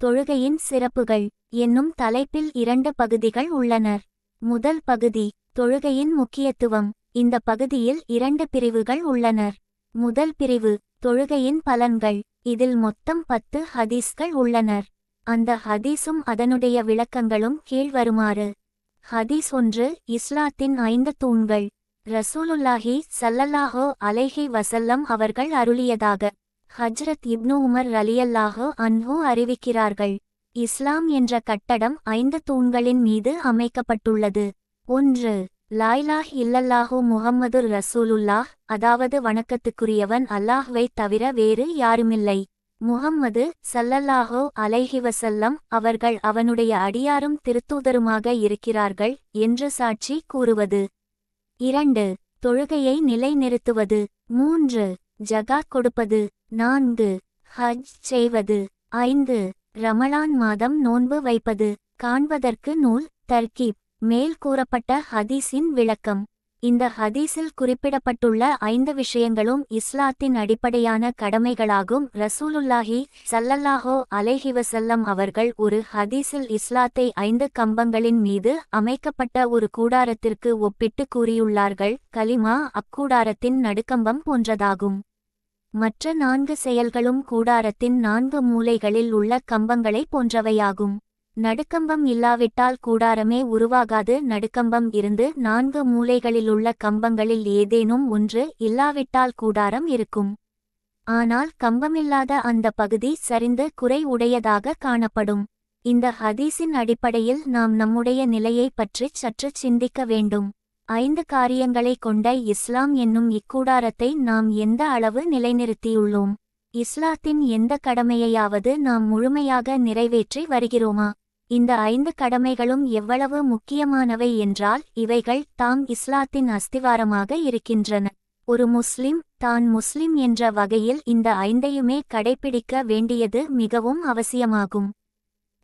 தொழுகையின் சிறப்புகள் என்னும் தலைப்பில் 2 பகுதிகள் உள்ளனர். முதல் பகுதி தொழுகையின் முக்கியத்துவம். இந்த பகுதியில் 2 பிரிவுகள் உள்ளனர். முதல் பிரிவு தொழுகையின் பலன்கள். இதில் மொத்தம் 10 ஹதீஸ்கள் உள்ளனர். அந்த ஹதீஸும் அதனுடைய விளக்கங்களும் கீழ்வருமாறு. ஹதீஸ் 1. இஸ்லாத்தின் 5 தூண்கள். ரசூலுல்லாஹி ஸல்லல்லாஹு அலைஹி வஸல்லம் அவர்கள் அருளியதாக ஹஜ்ரத் இப்னு உமர் ரலியல்லாஹு அன்ஹு அறிவிக்கிறார்கள். இஸ்லாம் என்ற கட்டடம் 5 தூண்களின் மீது அமைக்கப்பட்டுள்ளது. 1. லாயிலாஹ் இல்லல்லாஹு முஹம்மதுர் ரசூலுல்லாஹ், அதாவது வணக்கத்துக்குரியவன் அல்லாஹ்வைத் தவிர வேறு யாருமில்லை. முஹம்மது ஸல்லல்லாஹு அலைஹி வஸல்லம் அவர்கள் அவனுடைய அடியாரும் திருத்தூதருமாக இருக்கிறார்கள் என்று சாட்சி கூறுவது. 2. தொழுகையை நிலைநிறுத்துவது. 3. ஜகாத் கொடுப்பது. 4. ஹஜ் செய்வது. 5. ரமலான் மாதம் நோன்பு வைப்பது. காண்பதற்கு நூல் தர்கீப். மேல் கூறப்பட்ட ஹதீஸின் விளக்கம். இந்த ஹதீஸில் குறிப்பிடப்பட்டுள்ள 5 விஷயங்களும் இஸ்லாத்தின் அடிப்படையான கடமைகளாகும். ரசூலுல்லாஹி ஸல்லல்லாஹு அலைஹி வஸல்லம் அவர்கள் ஒரு ஹதீஸில் இஸ்லாத்தை 5 கம்பங்களின் மீது அமைக்கப்பட்ட ஒரு கூடாரத்திற்கு ஒப்பிட்டு கூறியுள்ளார்கள். கலிமா அக்கூடாரத்தின் நடுக்கம்பம் போன்றதாகும். மற்ற 4 செயல்களும் கூடாரத்தின் 4 மூலைகளில் உள்ள கம்பங்களை போன்றவையாகும். நடுக்கம்பம் இல்லாவிட்டால் கூடாரமே உருவாகாது. நடுக்கம்பம் இருந்து 4 மூலைகளிலுள்ள கம்பங்களில் ஏதேனும் ஒன்று இல்லாவிட்டால் கூடாரம் இருக்கும். ஆனால் கம்பமில்லாத அந்த பகுதி சரிந்து குறை உடையதாக காணப்படும். இந்த ஹதீஸின் அடிப்படையில் நாம் நம்முடைய நிலையை பற்றிச் சற்று சிந்திக்க வேண்டும். 5 காரியங்களை கொண்ட இஸ்லாம் என்னும் இக்கூடாரத்தை நாம் எந்த அளவு நிலைநிறுத்தியுள்ளோம்? இஸ்லாத்தின் எந்த கடமையையாவது நாம் முழுமையாக நிறைவேற்றி வருகிறோமா? இந்த 5 கடமைகளும் எவ்வளவு முக்கியமானவை என்றால் இவைகள் தாம் இஸ்லாத்தின் அஸ்திவாரமாக இருக்கின்றன. ஒரு முஸ்லிம் தான் முஸ்லிம் என்ற வகையில் இந்த 5ஐயுமே கடைப்பிடிக்க வேண்டியது மிகவும் அவசியமாகும்.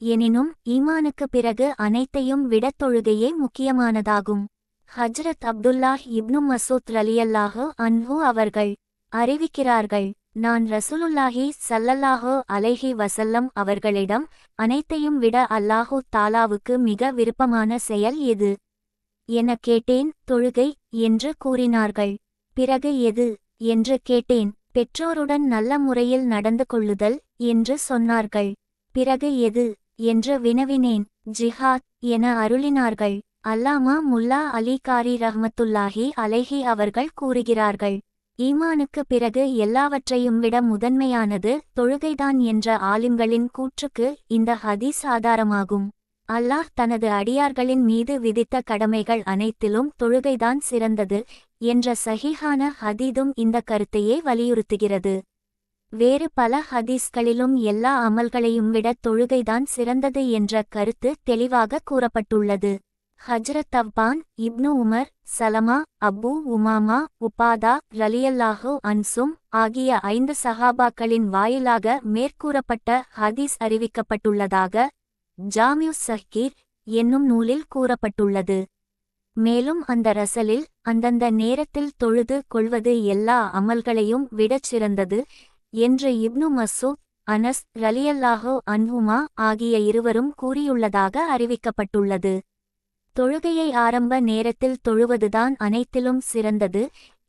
எனினும் ஈமானுக்கு பிறகு அனைத்தையும் விட தொழுகையே முக்கியமானதாகும். ஹஜ்ரத் அப்துல்லாஹ் இப்னு மசூத் ரலியல்லாஹு அன்ஹு அவர்கள் அறிவிக்கிறார்கள், நான் ரசூலுல்லாஹி ஸல்லல்லாஹு அலைஹி வஸல்லம் அவர்களிடம், அனைத்தையும் விட அல்லாஹு தாலாவுக்கு மிக விருப்பமான செயல் எது என கேட்டேன். தொழுகை என்று கூறினார்கள். பிறகு எது என்று கேட்டேன். பெற்றோருடன் நல்ல முறையில் நடந்து கொள்ளுதல் என்று சொன்னார்கள். பிறகு எது என்று வினவினேன். ஜிஹாத் என அருளினார்கள். அல்லாமா முல்லா அலி காரி ரஹ்மத்துல்லாஹி அலைஹி அவர்கள் கூறுகிறார்கள், ஈமானுக்கு பிறகு எல்லாவற்றையும் விட முதன்மையானது தொழுகைதான் என்ற ஆலிம்களின் கூற்றுக்கு இந்த ஹதீஸ் ஆதாரமாகும். அல்லாஹ் தனது அடியார்களின் மீது விதித்த கடமைகள் அனைத்திலும் தொழுகைதான் சிறந்தது என்ற சஹீஹான ஹதீதும் இந்த கருத்தையே வலியுறுத்துகிறது. வேறு பல ஹதீஸ்களிலும் எல்லா அமல்களையும் விட தொழுகைதான் சிறந்தது என்ற கருத்து தெளிவாக கூறப்பட்டுள்ளது. ஹஜ்ரத் அப்பான் இப்னு உமர், சலமா, அபு உமாமா, உபாதா ரலியல்லாஹு அன்சும் ஆகிய 5 சஹாபாக்களின் வாயிலாக மேற்கூறப்பட்ட ஹதீஸ் அறிவிக்கப்பட்டுள்ளதாக ஜாமியுஸ் ஸஹீஹ் என்னும் நூலில் கூறப்பட்டுள்ளது. மேலும் அந்த ரசலில் அந்தந்த நேரத்தில் தொழுது கொள்வது எல்லா அமல்களையும் விடச் சிறந்தது என்று இப்னு மஸ்ஊத், அனஸ் ரலியல்லாஹு அன்ஹுமா ஆகிய இருவரும் கூறியுள்ளதாக அறிவிக்கப்பட்டுள்ளது. தொழுகையை ஆரம்ப நேரத்தில் தொழுவதுதான் அனைத்திலும் சிறந்தது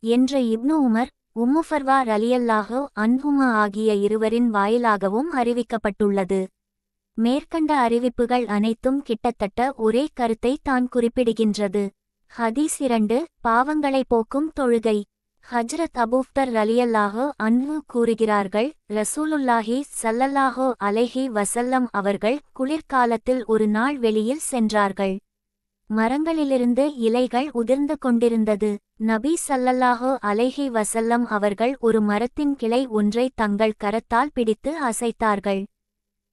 என்ற இப்னு உமர், உம்முஃபர்வா ரலியல்லாஹு அன்ஹுமா ஆகிய இருவரின் வாயிலாகவும் அறிவிக்கப்பட்டுள்ளது. மேற்கண்ட அறிவிப்புகள் அனைத்தும் கிட்டத்தட்ட ஒரே கருத்தை தான் குறிப்பிடுகின்றது. ஹதீஸ் 2. பாவங்களை போக்கும் தொழுகை. ஹஜ்ரத் அபூஃபர் ரலியல்லாஹு அன்ஹு கூறுகிறார்கள், ரசூலுல்லாஹி ஸல்லல்லாஹு அலைஹி வஸல்லம் அவர்கள் குளிர்காலத்தில் ஒரு நாள் வெளியில் சென்றார்கள். மரங்களிலிருந்து இலைகள் உதிர்ந்து கொண்டிருந்தது. நபி ஸல்லல்லாஹு அலைஹி வஸல்லம் அவர்கள் ஒரு மரத்தின் கிளை ஒன்றை தங்கள் கரத்தால் பிடித்து அசைத்தார்கள்.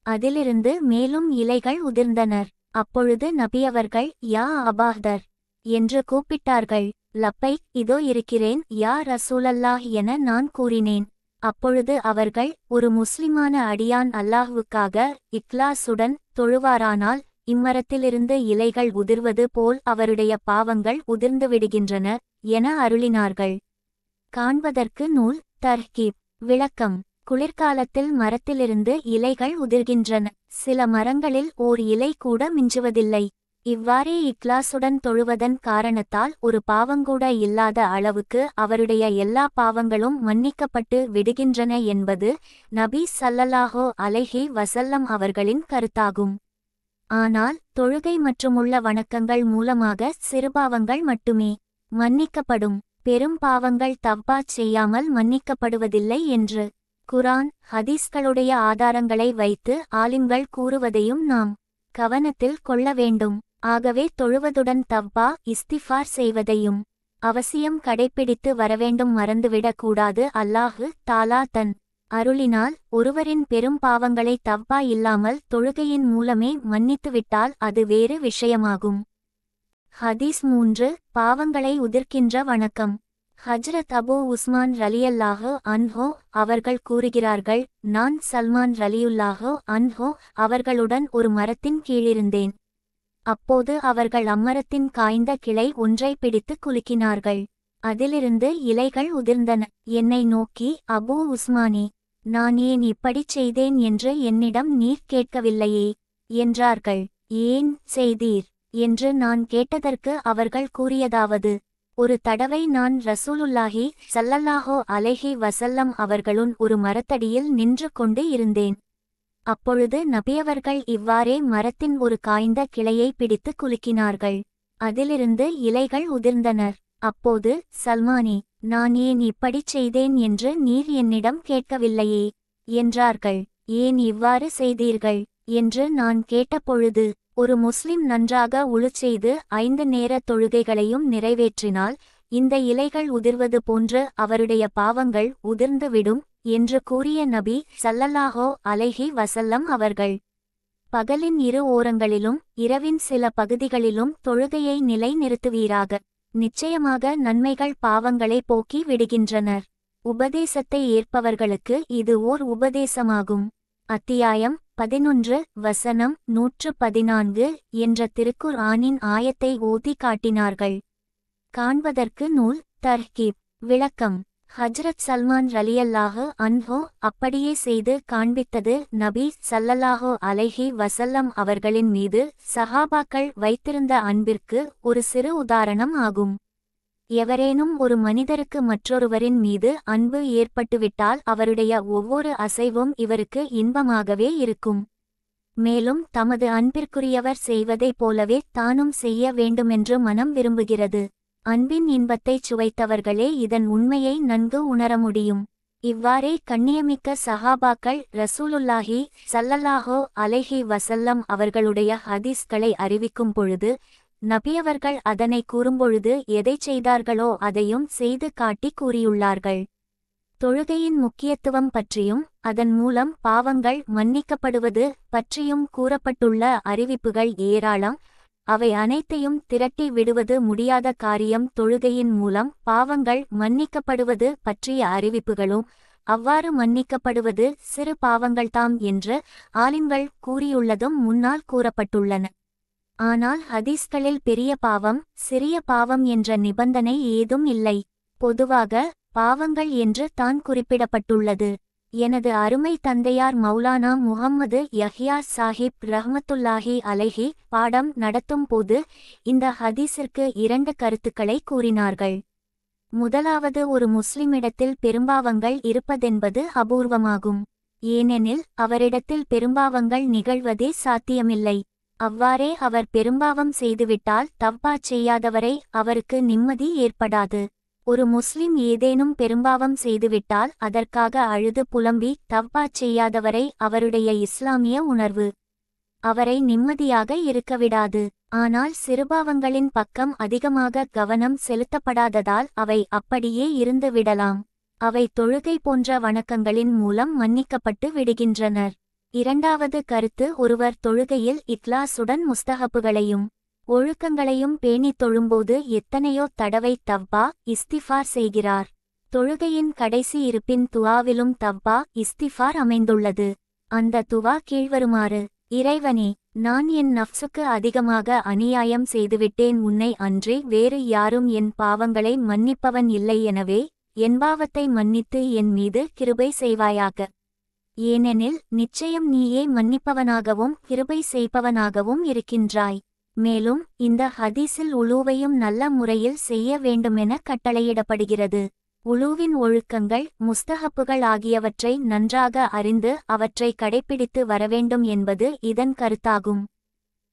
அதிலிருந்து மேலும் இலைகள் உதிர்ந்தனர். அப்பொழுது நபியவர்கள், யா அபாஹ்தர் என்று கூப்பிட்டார்கள். லப்பைக், இதோ இருக்கிறேன் யா ரசூலல்லாஹ் என நான் கூறினேன். அப்பொழுது அவர்கள், ஒரு முஸ்லிமான அடியான் அல்லாஹ்வுக்காக இக்லாசுடன் தொழுவாரானால் இம்மரத்திலிருந்து இலைகள் உதிர்வது போல் அவருடைய பாவங்கள் உதிர்ந்துவிடுகின்றன என அருளினார்கள். காண்பதற்கு நூல் தர்கீப். விளக்கம். குளிர்காலத்தில் மரத்திலிருந்து இலைகள் உதிர்கின்றன. சில மரங்களில் ஓர் இலை கூட மிஞ்சுவதில்லை. இவ்வாறே இக்லாசுடன் தொழுவதன் காரணத்தால் ஒரு பாவங்கூட இல்லாத அளவுக்கு அவருடைய எல்லா பாவங்களும் மன்னிக்கப்பட்டு விடுகின்றன என்பது நபி ஸல்லல்லாஹு அலைஹி வஸல்லம் அவர்களின் கருத்தாகும். ஆனால் தொழுகை மற்றுமுள்ள வணக்கங்கள் மூலமாக சிறுபாவங்கள் மட்டுமே மன்னிக்கப்படும். பெரும் பாவங்கள் தவ்பா செய்யாமல் மன்னிக்கப்படுவதில்லை என்று குர்ஆன் ஹதீஸ்களுடைய ஆதாரங்களை வைத்து ஆலிம்கள் கூறுவதையும் நாம் கவனத்தில் கொள்ள வேண்டும். ஆகவே தொழுவதுடன் தவ்பா இஸ்திஃபார் செய்வதையும் அவசியம் கடைப்பிடித்து வரவேண்டும். மறந்துவிடக் கூடாது. அல்லாஹு தாலா தன் அருளினால் ஒருவரின் பெரும் பாவங்களை தவ்பா இல்லாமல் தொழுகையின் மூலமே மன்னித்துவிட்டால் அது வேறு விஷயமாகும். ஹதீஸ் 3 பாவங்களை உதிர்க்கின்ற வணக்கம். ஹஜ்ரத் அபூ உஸ்மான் ரலியல்லாஹு அன்ஹு அவர்கள் கூறுகிறார்கள், நான் சல்மான் ரலியுல்லாஹு அன்ஹு அவர்களுடன் ஒரு மரத்தின் கீழிருந்தேன். அப்போது அவர்கள் அம்மரத்தின் காய்ந்த கிளை ஒன்றை பிடித்து குலுக்கினார்கள். அதிலிருந்து இலைகள் உதிர்ந்தன. என்னை நோக்கி, அபூ உஸ்மானே, நான் ஏன் இப்படிச் செய்தேன் என்று என்னிடம் நீர் கேட்கவில்லையே என்றார்கள். ஏன் செய்தீர் என்று நான் கேட்டதற்கு அவர்கள் கூறியதாவது, ஒரு தடவை நான் ரசூலுல்லாஹி ஸல்லல்லாஹு அலைஹி வஸல்லம் அவர்களுன் ஒரு மரத்தடியில் நின்று கொண்டு இருந்தேன். அப்பொழுது நபியவர்கள் இவ்வாறே மரத்தின் ஒரு காய்ந்த கிளையை பிடித்து குலுக்கினார்கள். அதிலிருந்து இலைகள் உதிர்ந்தனர். அப்போது, சல்மானே, நான் ஏன் இப்படிச் செய்தேன் என்று நீர் என்னிடம் கேட்கவில்லையே என்றார்கள். ஏன் இவ்வாறு செய்தீர்கள் என்று நான் கேட்டபொழுது, ஒரு முஸ்லிம் நன்றாக உழுச்செய்து 5 நேர தொழுகைகளையும் நிறைவேற்றினால் இந்த இலைகள் உதிர்வது போன்று அவருடைய பாவங்கள் உதிர்ந்துவிடும் என்று கூறிய நபி ஸல்லல்லாஹு அலைஹி வஸல்லம் அவர்கள், பகலின் இரு ஓரங்களிலும் இரவின் சில பகுதிகளிலும் தொழுகையை நிலை நிறுத்துவீராக. நிச்சயமாக நன்மைகள் பாவங்களை போக்கி விடுகின்றனர். உபதேசத்தை ஏற்பவர்களுக்கு இது ஓர் உபதேசமாகும். அத்தியாயம் 11 வசனம் 114 என்ற திருக்குர்ஆனின் ஆயத்தை ஓதி காட்டினார்கள். காண்பதற்கு நூல் தர்கீப். விளக்கம். ஹஜ்ரத் சல்மான் ரலியல்லாஹு அன்ஹு அப்படியே செய்து காண்பித்தது நபி ஸல்லல்லாஹு அலைஹி வஸல்லம் அவர்களின் மீது சஹாபாக்கள் வைத்திருந்த அன்பிற்கு ஒரு சிறு உதாரணம் ஆகும். எவரேனும் ஒரு மனிதருக்கு மற்றொருவரின் மீது அன்பு ஏற்பட்டுவிட்டால் அவருடைய ஒவ்வொரு அசைவும் இவருக்கு இன்பமாகவே இருக்கும். மேலும் தமது அன்பிற்குரியவர் செய்வதைப் போலவே தானும் செய்ய வேண்டுமென்று மனம் விரும்புகிறது. அன்பின் இன்பத்தைச் சுவைத்தவர்களே இதன் உண்மையை நன்கு உணர முடியும். இவ்வாறே கண்ணியமிக்க சஹாபாக்கள் ரசூலுல்லாஹி ஸல்லல்லாஹு அலைஹி வஸல்லம் அவர்களுடைய ஹதீஸ்களை அறிவிக்கும் பொழுது, நபியவர்கள் அதனை கூறும்பொழுது எதைச் செய்தார்களோ அதையும் செய்து காட்டி கூறியுள்ளார்கள். தொழுகையின் முக்கியத்துவம் பற்றியும் அதன் மூலம் பாவங்கள் மன்னிக்கப்படுவது பற்றியும் கூறப்பட்டுள்ள அறிவிப்புகள் ஏராளம். அவை அனைத்தையும் திரட்டி விடுவது முடியாத காரியம். தொழுகையின் மூலம் பாவங்கள் மன்னிக்கப்படுவது பற்றிய அறிவிப்புகளும் அவ்வாறு மன்னிக்கப்படுவது சிறு பாவங்கள்தாம் என்று ஆலிம்கள் கூறியுள்ளதும் முன்னால் கூறப்பட்டுள்ளன. ஆனால் ஹதீஸ்களில் பெரிய பாவம் சிறிய பாவம் என்ற நிபந்தனை ஏதும் இல்லை. பொதுவாக பாவங்கள் என்று தான் குறிப்பிடப்பட்டுள்ளது. எனது அருமை தந்தையார் மௌலானா முஹம்மது யஹ்யா சாஹிப் ரஹ்மத்துல்லாஹி அலைஹி பாடம் நடத்தும் போது இந்த ஹதீஸிற்கு 2 கருத்துக்களை கூறினார்கள். முதலாவது, ஒரு முஸ்லிமிடத்தில் பெரும்பாவங்கள் இருப்பதென்பது அபூர்வமாகும். ஏனெனில் அவரிடத்தில் பெரும்பாவங்கள் நிகழ்வதே சாத்தியமில்லை. அவ்வாறே அவர் பெரும்பாவம் செய்துவிட்டால் தவ்பா செய்யாதவரை அவருக்கு நிம்மதி ஏற்படாது. ஒரு முஸ்லிம் ஏதேனும் பெரும்பாவம் செய்துவிட்டால் அதற்காக அழுது புலம்பி தவ்பா செய்யாதவரை அவருடைய இஸ்லாமிய உணர்வு அவரை நிம்மதியாக இருக்கவிடாது. ஆனால் சிறுபாவங்களின் பக்கம் அதிகமாக கவனம் செலுத்தப்படாததால் அவை அப்படியே இருந்து விடலாம். அவை தொழுகை போன்ற வணக்கங்களின் மூலம் மன்னிக்கப்பட்டு விடுகின்றனர். இரண்டாவது கருத்து, ஒருவர் தொழுகையில் இக்லாசுடன் முஸ்தஹபுகளையும் ஒழுக்கங்களையும் பேணித் தொழும்போது எத்தனையோ தடவை தவ்வா இஸ்திஃபார் செய்கிறார். தொழுகையின் கடைசி இருப்பின் துஆவிலும் தவ்வா இஸ்திஃபார் அமைந்துள்ளது. அந்த துவா கீழ்வருமாறு: இறைவனே, நான் என் நஃப்சுக்கு அதிகமாக அநியாயம் செய்துவிட்டேன். உன்னை அன்றி வேறு யாரும் என் பாவங்களை மன்னிப்பவன் இல்லை. எனவே என் பாவத்தை மன்னித்து என் மீது கிருபை செய்வாயாக. ஏனெனில் நிச்சயம் நீயே மன்னிப்பவனாகவும் கிருபை செய்பவனாகவும் இருக்கின்றாய். மேலும் இந்த ஹதீஸில் உலூவையும் நல்ல முறையில் செய்ய வேண்டுமென கட்டளையிடப்படுகிறது. உலூவின் ஒழுக்கங்கள் முஸ்தஹப்புகள் ஆகியவற்றை நன்றாக அறிந்து அவற்றை கடைப்பிடித்து வரவேண்டும் என்பது இதன் கருத்தாகும்.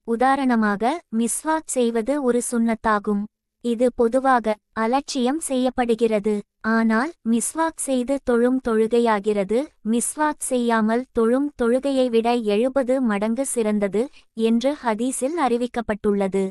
உதாரணமாக, மிஸ்வாக் செய்வது ஒரு சுன்னத்தாகும். இது பொதுவாக அலட்சியம் செய்யப்படுகிறது. ஆனால் மிஸ்வாக் செய்து தொழும் தொழுகையாகிறது மிஸ்வாக் செய்யாமல் தொழும் தொழுகையை விட 70 மடங்கு சிறந்தது என்று ஹதீஸில் அறிவிக்கப்பட்டுள்ளது.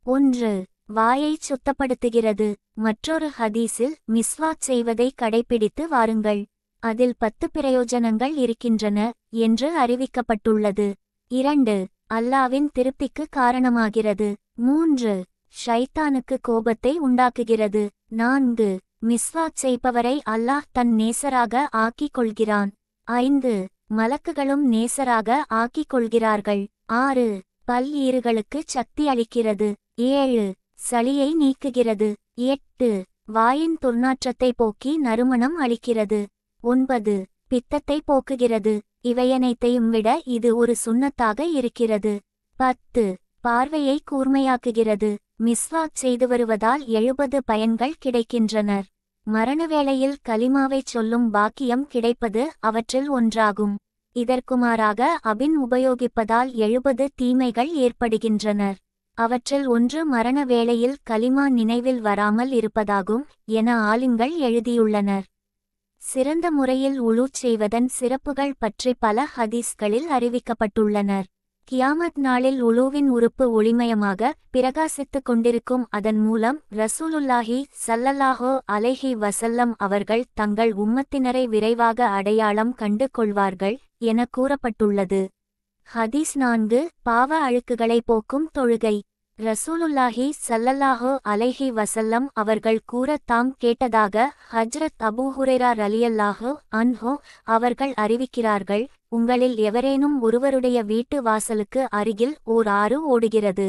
1. வாயைச் சுத்தப்படுத்துகிறது. மற்றொரு ஹதீஸில் மிஸ்வாக் செய்வதை கடைப்பிடித்து வாருங்கள், அதில் 10 பிரயோஜனங்கள் இருக்கின்றன என்று அறிவிக்கப்பட்டுள்ளது. 2. அல்லாவின் திருப்திக்கு காரணமாகிறது. 3. ஷைத்தானுக்கு கோபத்தை உண்டாக்குகிறது. 4. மிஸ்வாக் செய்பவரை அல்லாஹ் தன் நேசராக ஆக்கிக் கொள்கிறான். 5. மலக்குகளும் நேசராக ஆக்கிக் கொள்கிறார்கள். 6. பல் ஈறுகளுக்கு சக்தி அளிக்கிறது. 7. சளியை நீக்குகிறது. 8. வாயின் துர்நாற்றத்தை போக்கி நறுமணம் அளிக்கிறது. 9. பித்தத்தை போக்குகிறது. இவையனைத்தையும் விட இது ஒரு சுன்னத்தாக இருக்கிறது. 10. பார்வையை கூர்மையாக்குகிறது. மிஸ்வாக் செய்து வருவதால் 70 பயன்கள் கிடைக்கின்றனர். மரணவேளையில் கலிமாவைச் சொல்லும் பாக்கியம் கிடைப்பது அவற்றில் ஒன்றாகும். இதற்குமாறாக அபின் உபயோகிப்பதால் 70 தீமைகள் ஏற்படுகின்றனர். அவற்றில் ஒன்று மரண வேளையில் கலிமா நினைவில் வராமல் இருப்பதாகும் என ஆலிம்கள் எழுதியுள்ளனர். சிறந்த முறையில் உலூ செய்வதன் சிறப்புகள் பற்றி பல ஹதீஸ்களில் அறிவிக்கப்பட்டுள்ளனர். கியாமத் நாளில் உலூவின் உறுப்பு ஒளிமயமாக பிரகாசித்துக் கொண்டிருக்கும். அதன் மூலம் ரசூலுல்லாஹி ஸல்லல்லாஹு அலைஹி வஸல்லம் அவர்கள் தங்கள் உம்மத்தினரை விரைவாக அடையாளம் கண்டு கொள்வார்கள் என கூறப்பட்டுள்ளது. ஹதீஸ் 4. பாவ அழுக்குகளை போக்கும் தொழுகை. ரசூலுல்லாஹி ஸல்லல்லாஹு அலைஹி வஸல்லம் அவர்கள் கூற தாம் கேட்டதாக ஹஜ்ரத் அபூ ஹுரைரா ரலியல்லாஹு அன்ஹு அவர்கள் அறிவிக்கிறார்கள், உங்களில் எவரேனும் ஒருவருடைய வீட்டு வாசலுக்கு அருகில் ஓர் ஆறு ஓடுகிறது.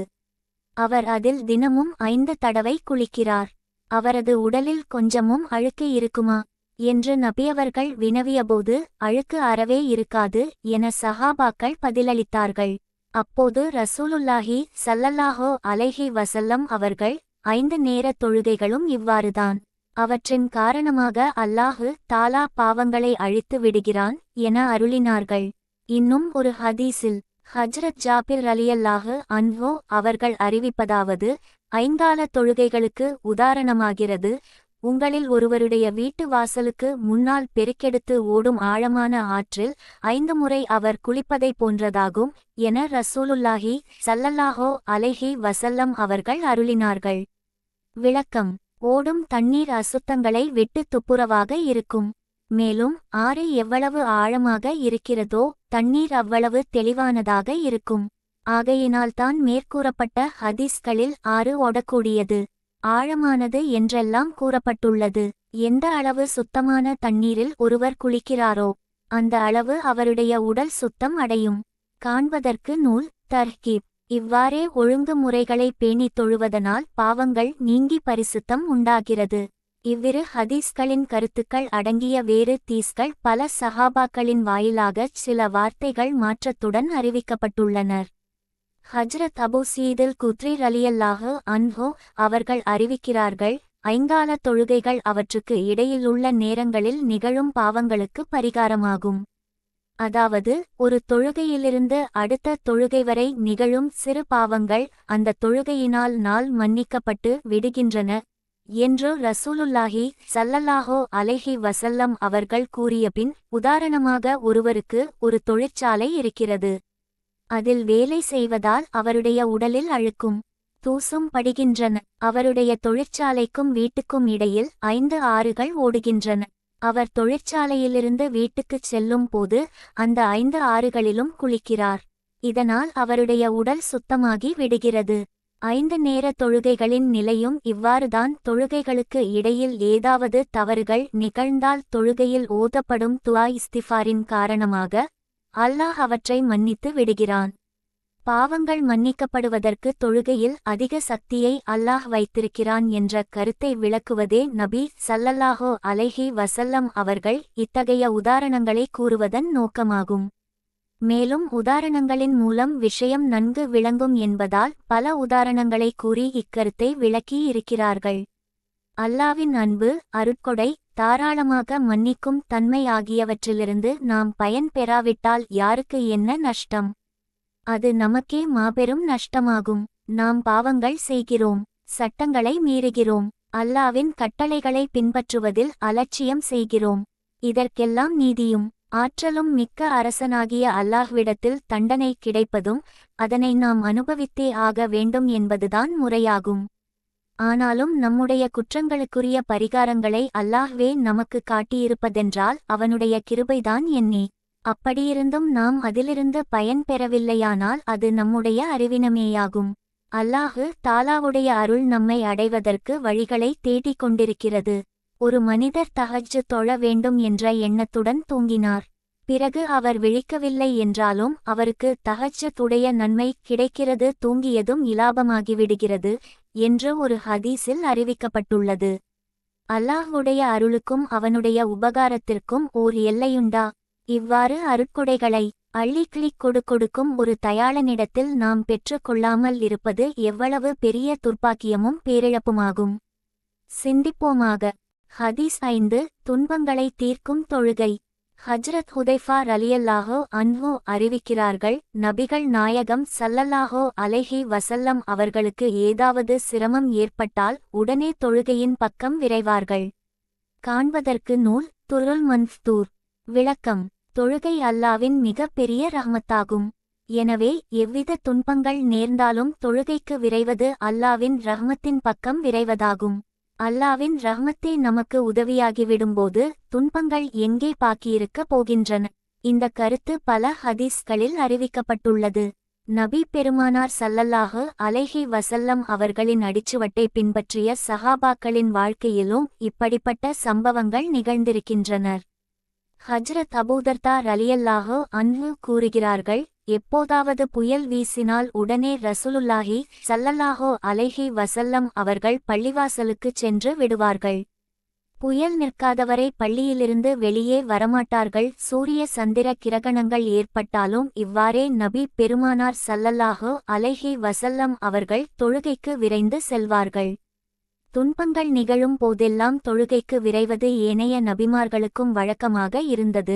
அவர் அதில் தினமும் 5 தடவை குளிக்கிறார். அவரது உடலில் கொஞ்சமும் அழுக்கு இருக்குமா என்று நபியவர்கள் வினவியபோது அழுக்கு அறவே இருக்காது என சஹாபாக்கள் பதிலளித்தார்கள். அப்போது ரசூலுல்லாஹி ஸல்லல்லாஹு அலைஹி வஸல்லம் அவர்கள் 5 நேர தொழுகைகளும் இவ்வாறுதான். அவற்றின் காரணமாக அல்லாஹு தாலா பாவங்களை அழித்து விடுகிறான் என அருளினார்கள். இன்னும் ஒரு ஹதீஸில் ஹஜ்ரத் ஜாபிர் ரலியல்லாஹு அன்ஹு அவர்கள் அறிவிப்பதாவது, 5 தொழுகைகளுக்கு உதாரணமாகிறது, உங்களில் ஒருவருடைய வீட்டு வாசலுக்கு முன்னால் பெருக்கெடுத்து ஓடும் ஆழமான ஆற்றில் 5 முறை அவர் குளிப்பதை போன்றதாகும் என ரசூலுல்லாஹி ஸல்லல்லாஹு அலைஹி வஸல்லம் அவர்கள் அருளினார்கள். விளக்கம்: ஓடும் தண்ணீர் அசுத்தங்களை விட்டு துப்புரவாக இருக்கும். மேலும் ஆறு எவ்வளவு ஆழமாக இருக்கிறதோ தண்ணீர் அவ்வளவு தெளிவானதாக இருக்கும். ஆகையினால்தான் மேற்கூறப்பட்ட ஹதீஸ்களில் ஆறு ஓடக்கூடியது, ஆழமானது என்றெல்லாம் கூறப்பட்டுள்ளது. எந்த அளவு சுத்தமான தண்ணீரில் ஒருவர் குளிக்கிறாரோ அந்த அளவு அவருடைய உடல் சுத்தம் அடையும். காண்பதற்கு நூல் தர்கீப். இவ்வாறே ஒழுங்குமுறைகளை பேணித் தொழுவதனால் பாவங்கள் நீங்கி பரிசுத்தம் உண்டாகிறது. இவ்விரு ஹதீஸ்களின் கருத்துக்கள் அடங்கிய வேறு தீஸ்கள் பல சஹாபாக்களின் வாயிலாகச் சில வார்த்தைகள் மாற்றத்துடன் அறிவிக்கப்பட்டுள்ளனர். ஹஜ்ரத் அபூ சீதில் குத்ரி ரலியல்லாஹு அன்ஹு அவர்கள் அறிவிக்கிறார்கள், 5 தொழுகைகள் அவற்றுக்கு இடையிலுள்ள நேரங்களில் நிகழும் பாவங்களுக்கு பரிகாரமாகும். அதாவது ஒரு தொழுகையிலிருந்து அடுத்த தொழுகை வரை நிகழும் சிறு பாவங்கள் அந்த தொழுகையினால் நாள் மன்னிக்கப்பட்டு விடுகின்றன என்று ரசூலுல்லாஹி ஸல்லல்லாஹு அலைஹி வஸல்லம் அவர்கள் கூறியபின், உதாரணமாக ஒருவருக்கு ஒரு தொழிற்சாலை இருக்கிறது. அதில் வேலை செய்வதால் அவருடைய உடலில் அழுக்கும் தூசும் படிகின்றன. அவருடைய தொழிற்சாலைக்கும் வீட்டுக்கும் இடையில் 5 ஆறுகள் ஓடுகின்றன. அவர் தொழிற்சாலையிலிருந்து வீட்டுக்குச் செல்லும் போது அந்த 5 ஆறுகளிலும் குளிக்கிறார். இதனால் அவருடைய உடல் சுத்தமாகி விடுகிறது. 5 நேர தொழுகைகளின் நிலையும் இவ்வாறுதான். தொழுகைகளுக்கு இடையில் ஏதாவது தவறுகள் நிகழ்ந்தால் தொழுகையில் ஓதப்படும் துஆ இஸ்திஃபாரின் காரணமாக அல்லாஹ் அவற்றை மன்னித்து விடுகிறான். பாவங்கள் மன்னிக்கப்படுவதற்கு தொழுகையில் அதிக சக்தியை அல்லாஹ் வைத்திருக்கிறான் என்ற கருத்தை விளக்குவதே நபி ஸல்லல்லாஹு அலைஹி வஸல்லம் அவர்கள் இத்தகைய உதாரணங்களை கூறுவதன் நோக்கமாகும். மேலும் உதாரணங்களின் மூலம் விஷயம் நன்கு விளங்கும் என்பதால் பல உதாரணங்களை கூறி இக்கருத்தை விளக்கி இருக்கிறார்கள். அல்லாவின் அன்பு, அருட்கொடை, தாராளமாக மன்னிக்கும் தன்மை ஆகியவற்றிலிருந்து நாம் பயன் பெறாவிட்டால் யாருக்கு என்ன நஷ்டம்? அது நமக்கே மாபெரும் நஷ்டமாகும். நாம் பாவங்கள் செய்கிறோம், சட்டங்களை மீறுகிறோம், அல்லாவின் கட்டளைகளை பின்பற்றுவதில் அலட்சியம் செய்கிறோம். இதற்கெல்லாம் நீதியும் ஆற்றலும் மிக்க அரசனாகிய அல்லாஹ்விடத்தில் தண்டனை கிடைப்பதும் அதனை நாம் அனுபவித்தே ஆக வேண்டும் என்பதுதான் முறையாகும். ஆனாலும் நம்முடைய குற்றங்களுக்குரிய பரிகாரங்களை அல்லாஹ்வே நமக்கு காட்டியிருப்பதென்றால் அவனுடைய கிருபைதான் என்னே. அப்படியிருந்தும் நாம் அதிலிருந்து பயன் பெறவில்லையானால் அது நம்முடைய அறிவினமேயாகும். அல்லாஹு தாலாவுடைய அருள் நம்மை அடைவதற்கு வழிகளை தேடிக் கொண்டிருக்கிறது. ஒரு மனிதர் தஹஜ்ஜு தொழ வேண்டும் என்ற எண்ணத்துடன் தூங்கினார். பிறகு அவர் விழிக்கவில்லை என்றாலும் அவருக்கு தஹஜ்ஜுடைய நன்மை கிடைக்கிறது, தூங்கியதும் இலாபமாகிவிடுகிறது என்று ஒரு ஹதீஸில் அறிவிக்கப்பட்டுள்ளது. அல்லாஹ்வுடைய அருளுக்கும் அவனுடைய உபகாரத்திற்கும் ஓர் எல்லையுண்டா? இவ்வாறு அருட்கொடைகளை அள்ளிக்கிளிக் கொடுக்கும் ஒரு தயாளனிடத்தில் நாம் பெற்று கொள்ளாமல் இருப்பது எவ்வளவு பெரிய துர்ப்பாக்கியமும் பேரிழப்புமாகும். சிந்திப்போமாக. ஹதீஸ் 5. துன்பங்களை தீர்க்கும் தொழுகை. ஹஜ்ரத் ஹுதைஃபா ரலியல்லாஹு அன்ஹு அறிவிக்கிறார்கள், நபிகள் நாயகம் ஸல்லல்லாஹு அலைஹி வஸல்லம் அவர்களுக்கு ஏதாவது சிரமம் ஏற்பட்டால் உடனே தொழுகையின் பக்கம் விரைவார்கள். காண்பதற்கு நூல் துருல் மன்ஃதூர். விளக்கம்: தொழுகை அல்லாவின் மிக பெரிய ரஹ்மத்தாகும். எனவே எவ்வித துன்பங்கள் நேர்ந்தாலும் தொழுகைக்கு விரைவது அல்லாவின் ரஹ்மத்தின் பக்கம் விரைவதாகும். அல்லாவின் ரஹ்மத்தே நமக்கு உதவியாகிவிடும்போது துன்பங்கள் எங்கே பாக்கியிருக்க போகின்றன? இந்த கருத்து பல ஹதீஸ்களில் அறிவிக்கப்பட்டுள்ளது. நபி பெருமானார் ஸல்லல்லாஹு அலைஹி வஸல்லம் அவர்களின் அடிச்சுவட்டை பின்பற்றிய சஹாபாக்களின் வாழ்க்கையிலும் இப்படிப்பட்ட சம்பவங்கள் நிகழ்ந்திருக்கின்றனர். ஹஜ்ரத் அபூதர்தா ரலியல்லாஹு அன்ஹு கூறுகிறார்கள், எப்போதாவது புயல் வீசினால் உடனே ரசூலுல்லாஹி ஸல்லல்லாஹு அலைஹி வஸல்லம் அவர்கள் பள்ளிவாசலுக்குச் சென்று விடுவார்கள். புயல் நிற்காதவரை பள்ளியிலிருந்து வெளியே வரமாட்டார்கள். சூரிய சந்திர கிரகணங்கள் ஏற்பட்டாலும் இவ்வாறே நபி பெருமானார் ஸல்லல்லாஹு அலைஹி வஸல்லம் அவர்கள் தொழுகைக்கு விரைந்து செல்வார்கள். துன்பங்கள் நிகழும் போதெல்லாம் தொழுகைக்கு விரைவது ஏனைய நபிமார்களுக்கும் வழக்கமாக இருந்தது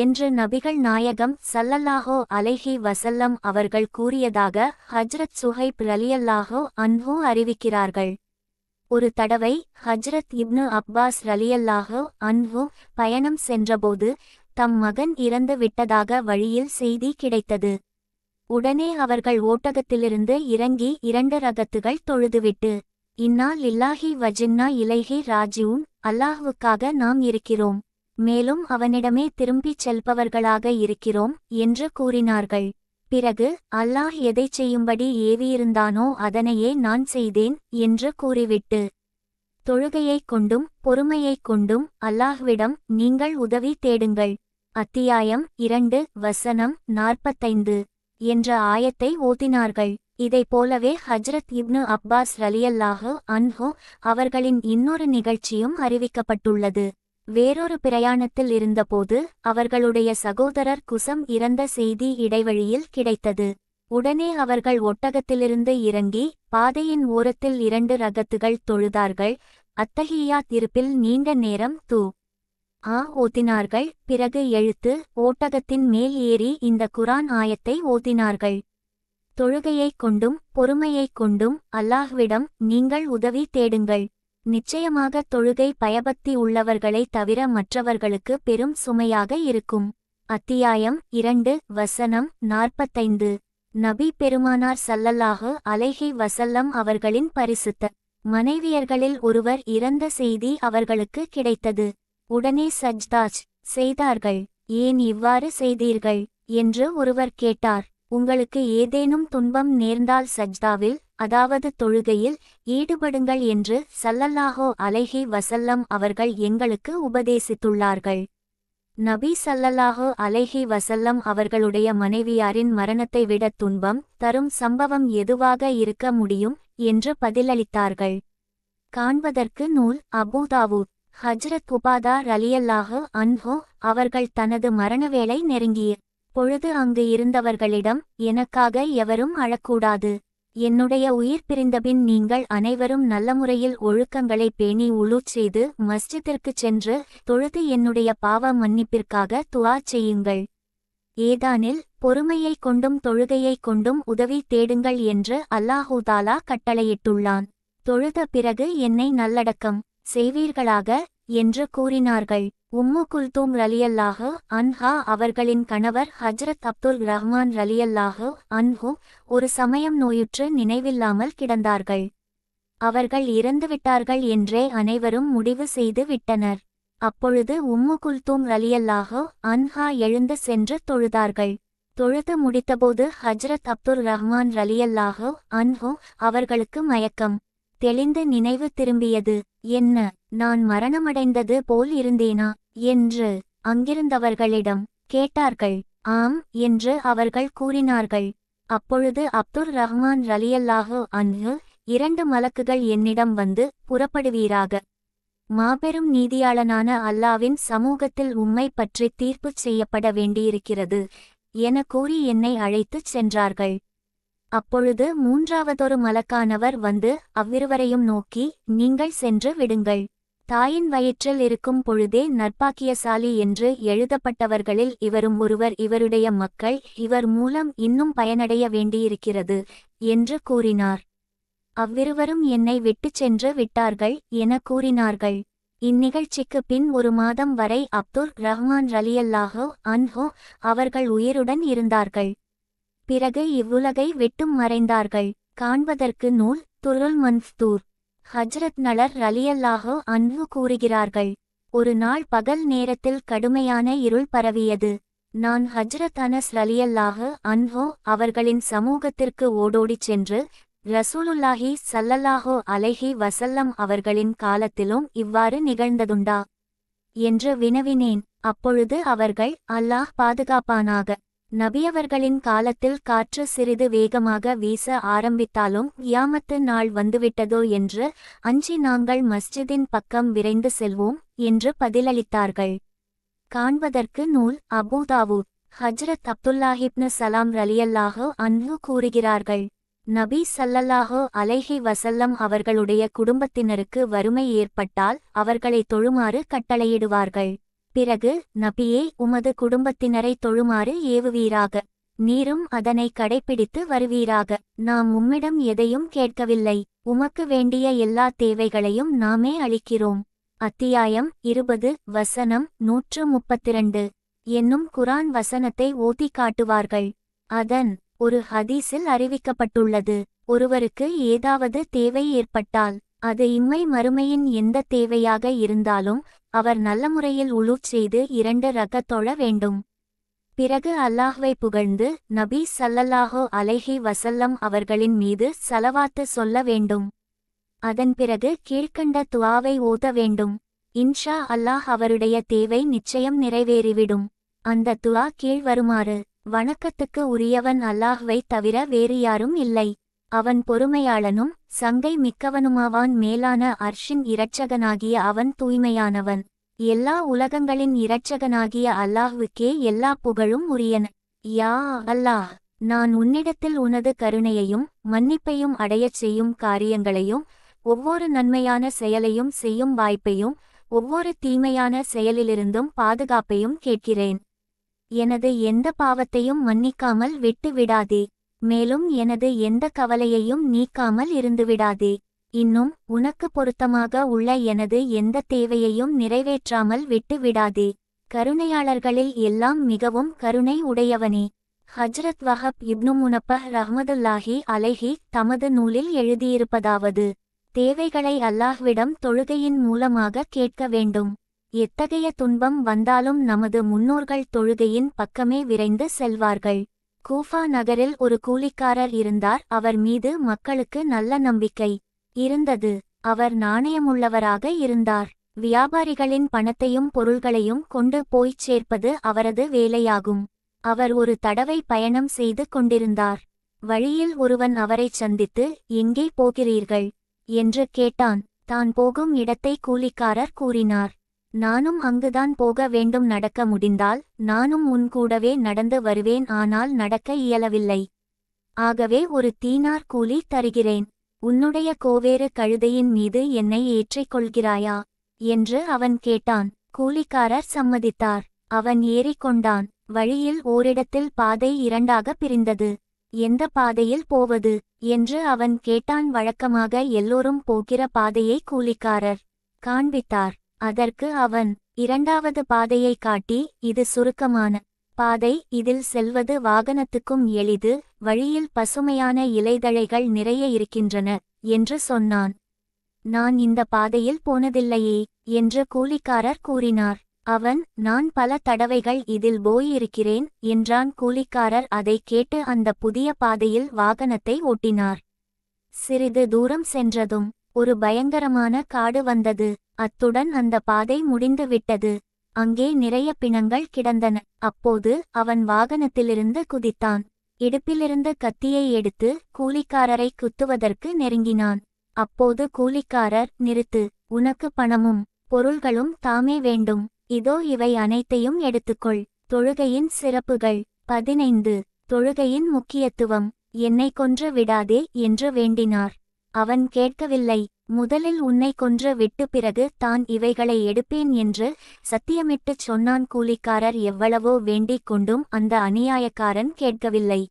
என்று நபிகள் நாயகம் ஸல்லல்லாஹு அலைஹி வஸல்லம் அவர்கள் கூறியதாக ஹஜ்ரத் சுஹைப் ரலியல்லாஹு அன்ஹு அறிவிக்கிறார்கள். ஒரு தடவை ஹஜ்ரத் இப்னு அப்பாஸ் ரலியல்லாஹு அன்ஹு பயணம் சென்றபோது தம் மகன் இறந்து விட்டதாக வழியில் செய்தி கிடைத்தது. உடனே அவர்கள் ஓட்டகத்திலிருந்து இறங்கி 2 ரகத்துகள் தொழுதுவிட்டு, இன்னா லில்லாஹி வஜின்னா இலைஹி ராஜிஊன், அல்லாஹ்வுக்காக நாம் இருக்கிறோம், மேலும் அவனிடமே திரும்பிச் செல்பவர்களாக இருக்கிறோம் என்று கூறினார்கள். பிறகு அல்லாஹ் எதைச் செய்யும்படி ஏவியிருந்தானோ அதனையே நான் செய்தேன் என்று கூறிவிட்டு, தொழுகையைக் கொண்டும் பொறுமையைக் கொண்டும் அல்லாஹ்விடம் நீங்கள் உதவி தேடுங்கள். அத்தியாயம் 2 வசனம் 45 என்ற ஆயத்தை ஓதினார்கள். இதைப் போலவே ஹஜ்ரத் இப்னு அப்பாஸ் ரலியல்லாஹு அன்ஹு அவர்களின் இன்னொரு நிகழ்ச்சியும் அறிவிக்கப்பட்டுள்ளது. வேறொரு பிரயாணத்தில் இருந்தபோது அவர்களுடைய சகோதரர் குசம் இறந்த செய்தி இடைவழியில் கிடைத்தது. உடனே அவர்கள் ஒட்டகத்திலிருந்து இறங்கி பாதையின் ஓரத்தில் 2 ரகத்துகள் தொழுதார்கள். அத்தஹியாத் இருப்பில் நீண்ட நேரம் ஓதினார்கள். பிறகு எழுத்து ஓட்டகத்தின் மேல் ஏறி இந்த குரான் ஆயத்தை ஓதினார்கள். தொழுகையைக் கொண்டும் பொறுமையைக் கொண்டும் அல்லாஹ்விடம் நீங்கள் உதவி தேடுங்கள். நிச்சயமாக தொழுகை பயபக்தி உள்ளவர்களை தவிர மற்றவர்களுக்கு பெரும் சுமையாக இருக்கும். அத்தியாயம் 2 வசனம் 45. நபி பெருமானார் ஸல்லல்லாஹு அலைஹி வஸல்லம் அவர்களின் பரிசுத்த மனைவியர்களில் ஒருவர் இறந்த செய்தி அவர்களுக்கு கிடைத்தது. உடனே சஜ்தாஜ் செய்தார்கள். ஏன் இவ்வாறு செய்தீர்கள் என்று ஒருவர் கேட்டார். உங்களுக்கு ஏதேனும் துன்பம் நேர்ந்தால் சஜ்தாவில், அதாவது தொழுகையில் ஈடுபடுங்கள் என்று ஸல்லல்லாஹு அலைஹி வஸல்லம் அவர்கள் எங்களுக்கு உபதேசித்துள்ளார்கள். நபி ஸல்லல்லாஹு அலைஹி வஸல்லம் அவர்களுடைய மனைவியாரின் மரணத்தை விட துன்பம் தரும் சம்பவம் எதுவாக இருக்க முடியும் என்று பதிலளித்தார்கள். காண்பதற்கு நூல் அபூ தாவூத். ஹஜ்ரத் உபாதா ரலியல்லாஹு அன்ஹு அவர்கள் தனது மரணவேளை நெருங்கிய பொழுது அங்கு இருந்தவர்களிடம், எனக்காக எவரும் அழக்கூடாது. என்னுடைய உயிர் பிரிந்தபின் நீங்கள் அனைவரும் நல்ல முறையில் ஒழுக்கங்களை பேணி உலூச் செய்து மஸ்ஜிதிற்குச் சென்று தொழுது என்னுடைய பாவ மன்னிப்பிற்காக துஆ செய்யுங்கள். ஏதானில் பொறுமையை கொண்டும் தொழுகையை கொண்டும் உதவி தேடுங்கள் என்று அல்லாஹு தஆலா கட்டளையிட்டுள்ளான். தொழுத பிறகு என்னை நல்லடக்கம் செய்வீர்களாக என்று கூறினார்கள். உம்மு குல்தூம் ரலியல்லாஹு அன்ஹா அவர்களின் கணவர் ஹஜ்ரத் அப்துல் ரஹ்மான் ரலியல்லாஹு அன்ஹு ஒரு சமயம் நோயுற்று நினைவில்லாமல் கிடந்தார்கள். அவர்கள் இறந்துவிட்டார்கள் என்றே அனைவரும் முடிவு செய்து விட்டனர். அப்பொழுது உம்மு குல்தூம் ரலியல்லாஹு அன்ஹா எழுந்து சென்று தொழுதார்கள். தொழுது முடித்தபோது ஹஜ்ரத் அப்துல் ரஹ்மான் ரலியல்லாஹு அன்ஹு அவர்களுக்கு மயக்கம் தெளிந்து நினைவு திரும்பியது. என்ன, நான் மரணமடைந்தது போல் இருந்தேனா என்று அங்கிருந்தவர்களிடம் கேட்டார்கள். ஆம் என்று அவர்கள் கூறினார்கள். அப்பொழுது அப்துல் ரஹ்மான் ரலியல்லாஹு அன்ஹு, 2 மலக்குகள் என்னிடம் வந்து, புறப்படுவீராக. மாபெரும் நீதியாளனான அல்லாவின் சமூகத்தில் உம்மை பற்றி தீர்ப்பு செய்யப்பட வேண்டியிருக்கிறது என கூறி என்னை அழைத்துச் சென்றார்கள். அப்பொழுது 3வதொரு மலக்கானவர் வந்து அவ்விருவரையும் நோக்கி, நீங்கள் சென்று விடுங்கள். தாயின் வயிற்றில் இருக்கும் பொழுதே நற்பாக்கியசாலி என்று எழுதப்பட்டவர்களில் இவரும் ஒருவர். இவருடைய மக்கள் இவர் மூலம் இன்னும் பயனடைய வேண்டியிருக்கிறது என்று கூறினார். அவ்விருவரும் என்னை விட்டுச் சென்று விட்டார்கள் என கூறினார்கள். இந்நிகழ்ச்சிக்கு பின் 1 மாதம் வரை அப்துல் ரஹ்மான் ரலியல்லாஹு அன்ஹு அவர்கள் உயிருடன் இருந்தார்கள். பிறகு இவ்வுலகை விட்டும் மறைந்தார்கள். காண்பதற்கு நூல் துருல் மன்ஃதூர். ஹஜ்ரத் நலர் ரலியல்லாஹு அன்ஹு கூறுகிறார்கள், ஒரு நாள் பகல் நேரத்தில் கடுமையான இருள் பரவியது. நான் ஹஜ்ரத் அனஸ் ரலியல்லாஹு அன்ஹு அவர்களின் சமூகத்திற்கு ஓடோடிச் சென்று, ரசூலுல்லாஹி ஸல்லல்லாஹு அலைஹி வஸல்லம் அவர்களின் காலத்திலும் இவ்வாறு நிகழ்ந்ததுண்டா என்று வினவினேன். அப்பொழுது அவர்கள், அல்லாஹ் பாதுகாப்பானாக, நபியவர்களின் காலத்தில் காற்று சிறிது வேகமாக வீச ஆரம்பித்தாலும் கியாமத்து நாள் வந்துவிட்டதோ என்று அஞ்சி நாங்கள் மஸ்ஜிதின் பக்கம் விரைந்து செல்வோம் என்று பதிலளித்தார்கள். காண்பதற்கு நூல் அபூ தாவூத். ஹஜ்ரத் அப்துல்லாஹிப்னு சலாம் ரலியல்லாஹு அன்ஹு கூறுகிறார்கள், நபி ஸல்லல்லாஹு அலைஹி வஸல்லம் அவர்களுடைய குடும்பத்தினருக்கு வறுமை ஏற்பட்டால் அவர்களை தொழுமாறு கட்டளையிடுவார்கள். பிறகு, நபியே, உமது குடும்பத்தினரை தொழுமாறு ஏவுவீராக. நீரும் அதனை கடைப்பிடித்து வருவீராக. நாம் உம்மிடம் எதையும் கேட்கவில்லை. உமக்கு வேண்டிய எல்லா தேவைகளையும் நாமே அளிக்கிறோம். அத்தியாயம் 20 வசனம் 132 என்னும் குரான் வசனத்தை ஓதி காட்டுவார்கள். அதன் ஒரு ஹதீஸில் அறிவிக்கப்பட்டுள்ளது, ஒருவருக்கு ஏதாவது தேவை ஏற்பட்டால், அது இம்மை மறுமையின் எந்த தேவையாக இருந்தாலும் அவர் நல்ல முறையில் உலூச் செய்து 2 ரகத் தொழ வேண்டும். பிறகு அல்லாஹ்வை புகழ்ந்து நபி ஸல்லல்லாஹு அலைஹி வஸல்லம் அவர்களின் மீது ஸலவாத்து சொல்ல வேண்டும். அதன் பிறகு கீழ்க்கண்ட துஆவை ஓத வேண்டும். இன்ஷா அல்லாஹ் அவருடைய தேவை நிச்சயம் நிறைவேறிவிடும். அந்த துஆ கீழ்வருமாறு: வணக்கத்துக்கு உரியவன் அல்லாஹ்வை தவிர வேறு யாரும் இல்லை. அவன் பொறுமையாளனும் சங்கை மிக்கவனுமாவான். மேலான அர்ஷின் இரட்சகனாகிய அவன் தூய்மையானவன். எல்லா உலகங்களின் இரட்சகனாகிய அல்லாஹ்வுக்கே எல்லா புகழும் உரியன. யா அல்லாஹ், நான் உன்னிடத்தில் உனது கருணையையும் மன்னிப்பையும் அடையச் செய்யும் காரியங்களையும், ஒவ்வொரு நன்மையான செயலையும் செய்யும் வாய்ப்பையும், ஒவ்வொரு தீமையான செயலிலிருந்தும் பாதுகாப்பையும் கேட்கிறேன். எனது எந்த பாவத்தையும் மன்னிக்காமல் விட்டு விடாதே. மேலும் எனது எந்த கவலையையும் நீக்காமல் இருந்துவிடாதே. இன்னும் உனக்கு பொருத்தமாக உள்ள எனது எந்த தேவையையும் நிறைவேற்றாமல் விட்டு விடாதே. கருணையாளர்களில் எல்லாம் மிகவும் கருணை உடையவனே. ஹஜ்ரத் வஹப் இப்னு முனப்பஹ் ரஹ்மதுல்லாஹி அலைஹி தமது நூலில் எழுதியிருப்பதாவது: தேவைகளை அல்லாஹ்விடம் தொழுகையின் மூலமாக கேட்க வேண்டும். எத்தகைய துன்பம் வந்தாலும் நமது முன்னோர்கள் தொழுகையின் பக்கமே விரைந்து செல்வார்கள். கூஃபா நகரில் ஒரு கூலிக்காரர் இருந்தார். அவர் மீது மக்களுக்கு நல்ல நம்பிக்கை இருந்தது. அவர் நாணயமுள்ளவராக இருந்தார். வியாபாரிகளின் பணத்தையும் பொருள்களையும் கொண்டு போய்ச் சேர்ப்பது அவரது வேலையாகும். அவர் ஒரு தடவை பயணம் செய்து கொண்டிருந்தார். வழியில் ஒருவன் அவரைச் சந்தித்து, எங்கே போகிறீர்கள் என்று கேட்டான். தான் போகும் இடத்தை கூலிக்காரர் கூறினார். நானும் அங்குதான் போக வேண்டும், நடக்க முடிந்தால் நானும் உன் கூடவே நடந்து வருவேன், ஆனால் நடக்க இயலவில்லை. ஆகவே ஒரு தீனார் கூலி தருகிறேன். உன்னுடைய கோவேறு கழுதையின் மீது என்னை ஏற்றிக் கொள்கிறாயா என்று அவன் கேட்டான். கூலிக்காரர் சம்மதித்தார். அவன் ஏறிக்கொண்டான். வழியில் ஓரிடத்தில் பாதை இரண்டாக பிரிந்தது. எந்த பாதையில் போவது என்று அவன் கேட்டான். வழக்கமாக எல்லோரும் போகிற பாதையை கூலிக்காரர் காண்பித்தார். அதற்கு அவன் இரண்டாவது பாதையை காட்டி, இது சுருக்கமான பாதை, இதில் செல்வது வாகனத்துக்கும் எளிது, வழியில் பசுமையான இலைதழைகள் நிறைய இருக்கின்றன என்று சொன்னான். நான் இந்த பாதையில் போனதில்லையே என்று கூலிக்காரர் கூறினார். அவன், நான் பல தடவைகள் இதில் போயிருக்கிறேன் என்றான். கூலிக்காரர் அதை கேட்டு அந்த புதிய பாதையில் வாகனத்தை ஓட்டினார். சிறிது தூரம் சென்றதும் ஒரு பயங்கரமான காடு வந்தது. அத்துடன் அந்த பாதை முடிந்து விட்டது. அங்கே நிறைய பிணங்கள் கிடந்தன. அப்போது அவன் வாகனத்திலிருந்து குதித்தான். இடுப்பிலிருந்து கத்தியை எடுத்து கூலிக்காரரை குத்துவதற்கு நெருங்கினான். அப்போது கூலிக்காரர், நிறுத்து, உனக்கு பணமும் பொருள்களும் தாமே வேண்டும், இதோ இவை அனைத்தையும் எடுத்துக்கொள். தொழுகையின் சிறப்புகள். 15. தொழுகையின் முக்கியத்துவம். என்னை கொன்று விடாதே என்று வேண்டினார். அவன் கேட்கவில்லை. முதலில் உன்னை கொன்று விட்டு பிறகு தான் இவைகளை எடுப்பேன் என்று சத்தியமிட்டுச் சொன்னான். கூலிக்காரர் எவ்வளவோ வேண்டிக் கொண்டும் அந்த அநியாயக்காரன் கேட்கவில்லை.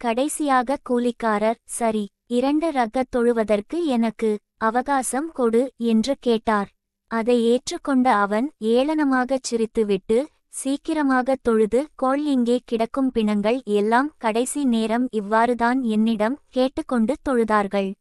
கடைசியாக கூலிக்காரர், சரி, 2 ரக்கத் தொழுவதற்கு எனக்கு அவகாசம் கொடு என்று கேட்டார். அதை ஏற்றுக்கொண்ட அவன் ஏளனமாகச் சிரித்துவிட்டு, சீக்கிரமாகத் தொழுது கொள், இங்கே கிடக்கும் பிணங்கள் எல்லாம் கடைசி நேரம் இவ்வாறுதான் என்னிடம் கேட்டுக்கொண்டு தொழுதார்கள்.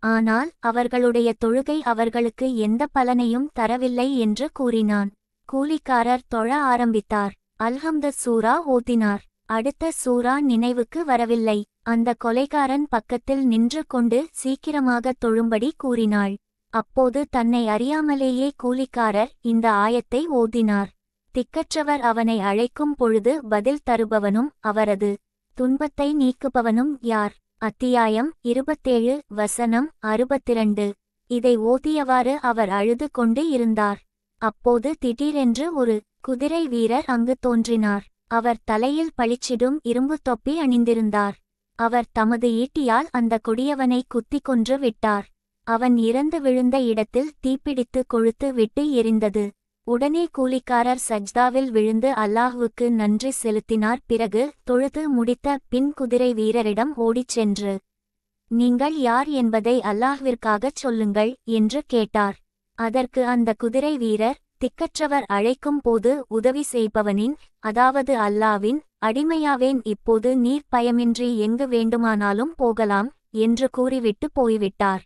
ஆனால் அவர்களுடைய தொழுகை அவர்களுக்கு எந்த பலனையும் தரவில்லை என்று கூறினான். கூலிக்காரர் தொழ ஆரம்பித்தார். அல்ஹம்து சூரா ஓதினார். அடுத்த சூரா நினைவுக்கு வரவில்லை. அந்த கொலைகாரன் பக்கத்தில் நின்று கொண்டு சீக்கிரமாகத் தொழும்படி கூறினாள். அப்போது தன்னை அறியாமலேயே கூலிக்காரர் இந்த ஆயத்தை ஓதினார். திக்கற்றவர் அவனை அழைக்கும் பொழுது பதில் தருபவனும் அவரது துன்பத்தை நீக்குபவனும் யார்? அத்தியாயம் 27 வசனம் 62. இதை ஓதியவாறு அவர் அழுது கொண்டு இருந்தார். அப்போது திடீரென்று ஒரு குதிரை வீரர் அங்கு தோன்றினார். அவர் தலையில் பளிச்சிடும் இரும்பு தொப்பி அணிந்திருந்தார். அவர் தமது ஈட்டியால் அந்த கொடியவனை குத்திக் கொன்று விட்டார். அவன் இறந்து விழுந்த இடத்தில் தீப்பிடித்து கொழுத்து விட்டு எரிந்தது. உடனே கூலிக்காரர் சஜ்தாவில் விழுந்து அல்லாஹ்வுக்கு நன்றி செலுத்தினார். பிறகு தொழுது முடித்த பின் குதிரை வீரரிடம் ஓடிச் சென்று, நீங்கள் யார் என்பதை அல்லாஹ்விற்காகச் சொல்லுங்கள் என்று கேட்டார். அதற்கு அந்த குதிரை வீரர், திக்கற்றவர் அழைக்கும் போது உதவி செய்பவனின், அதாவது அல்லாவின் அடிமையாவேன், இப்போது நீர் பயமின்றி எங்கு வேண்டுமானாலும் போகலாம் என்று கூறிவிட்டு போய்விட்டார்.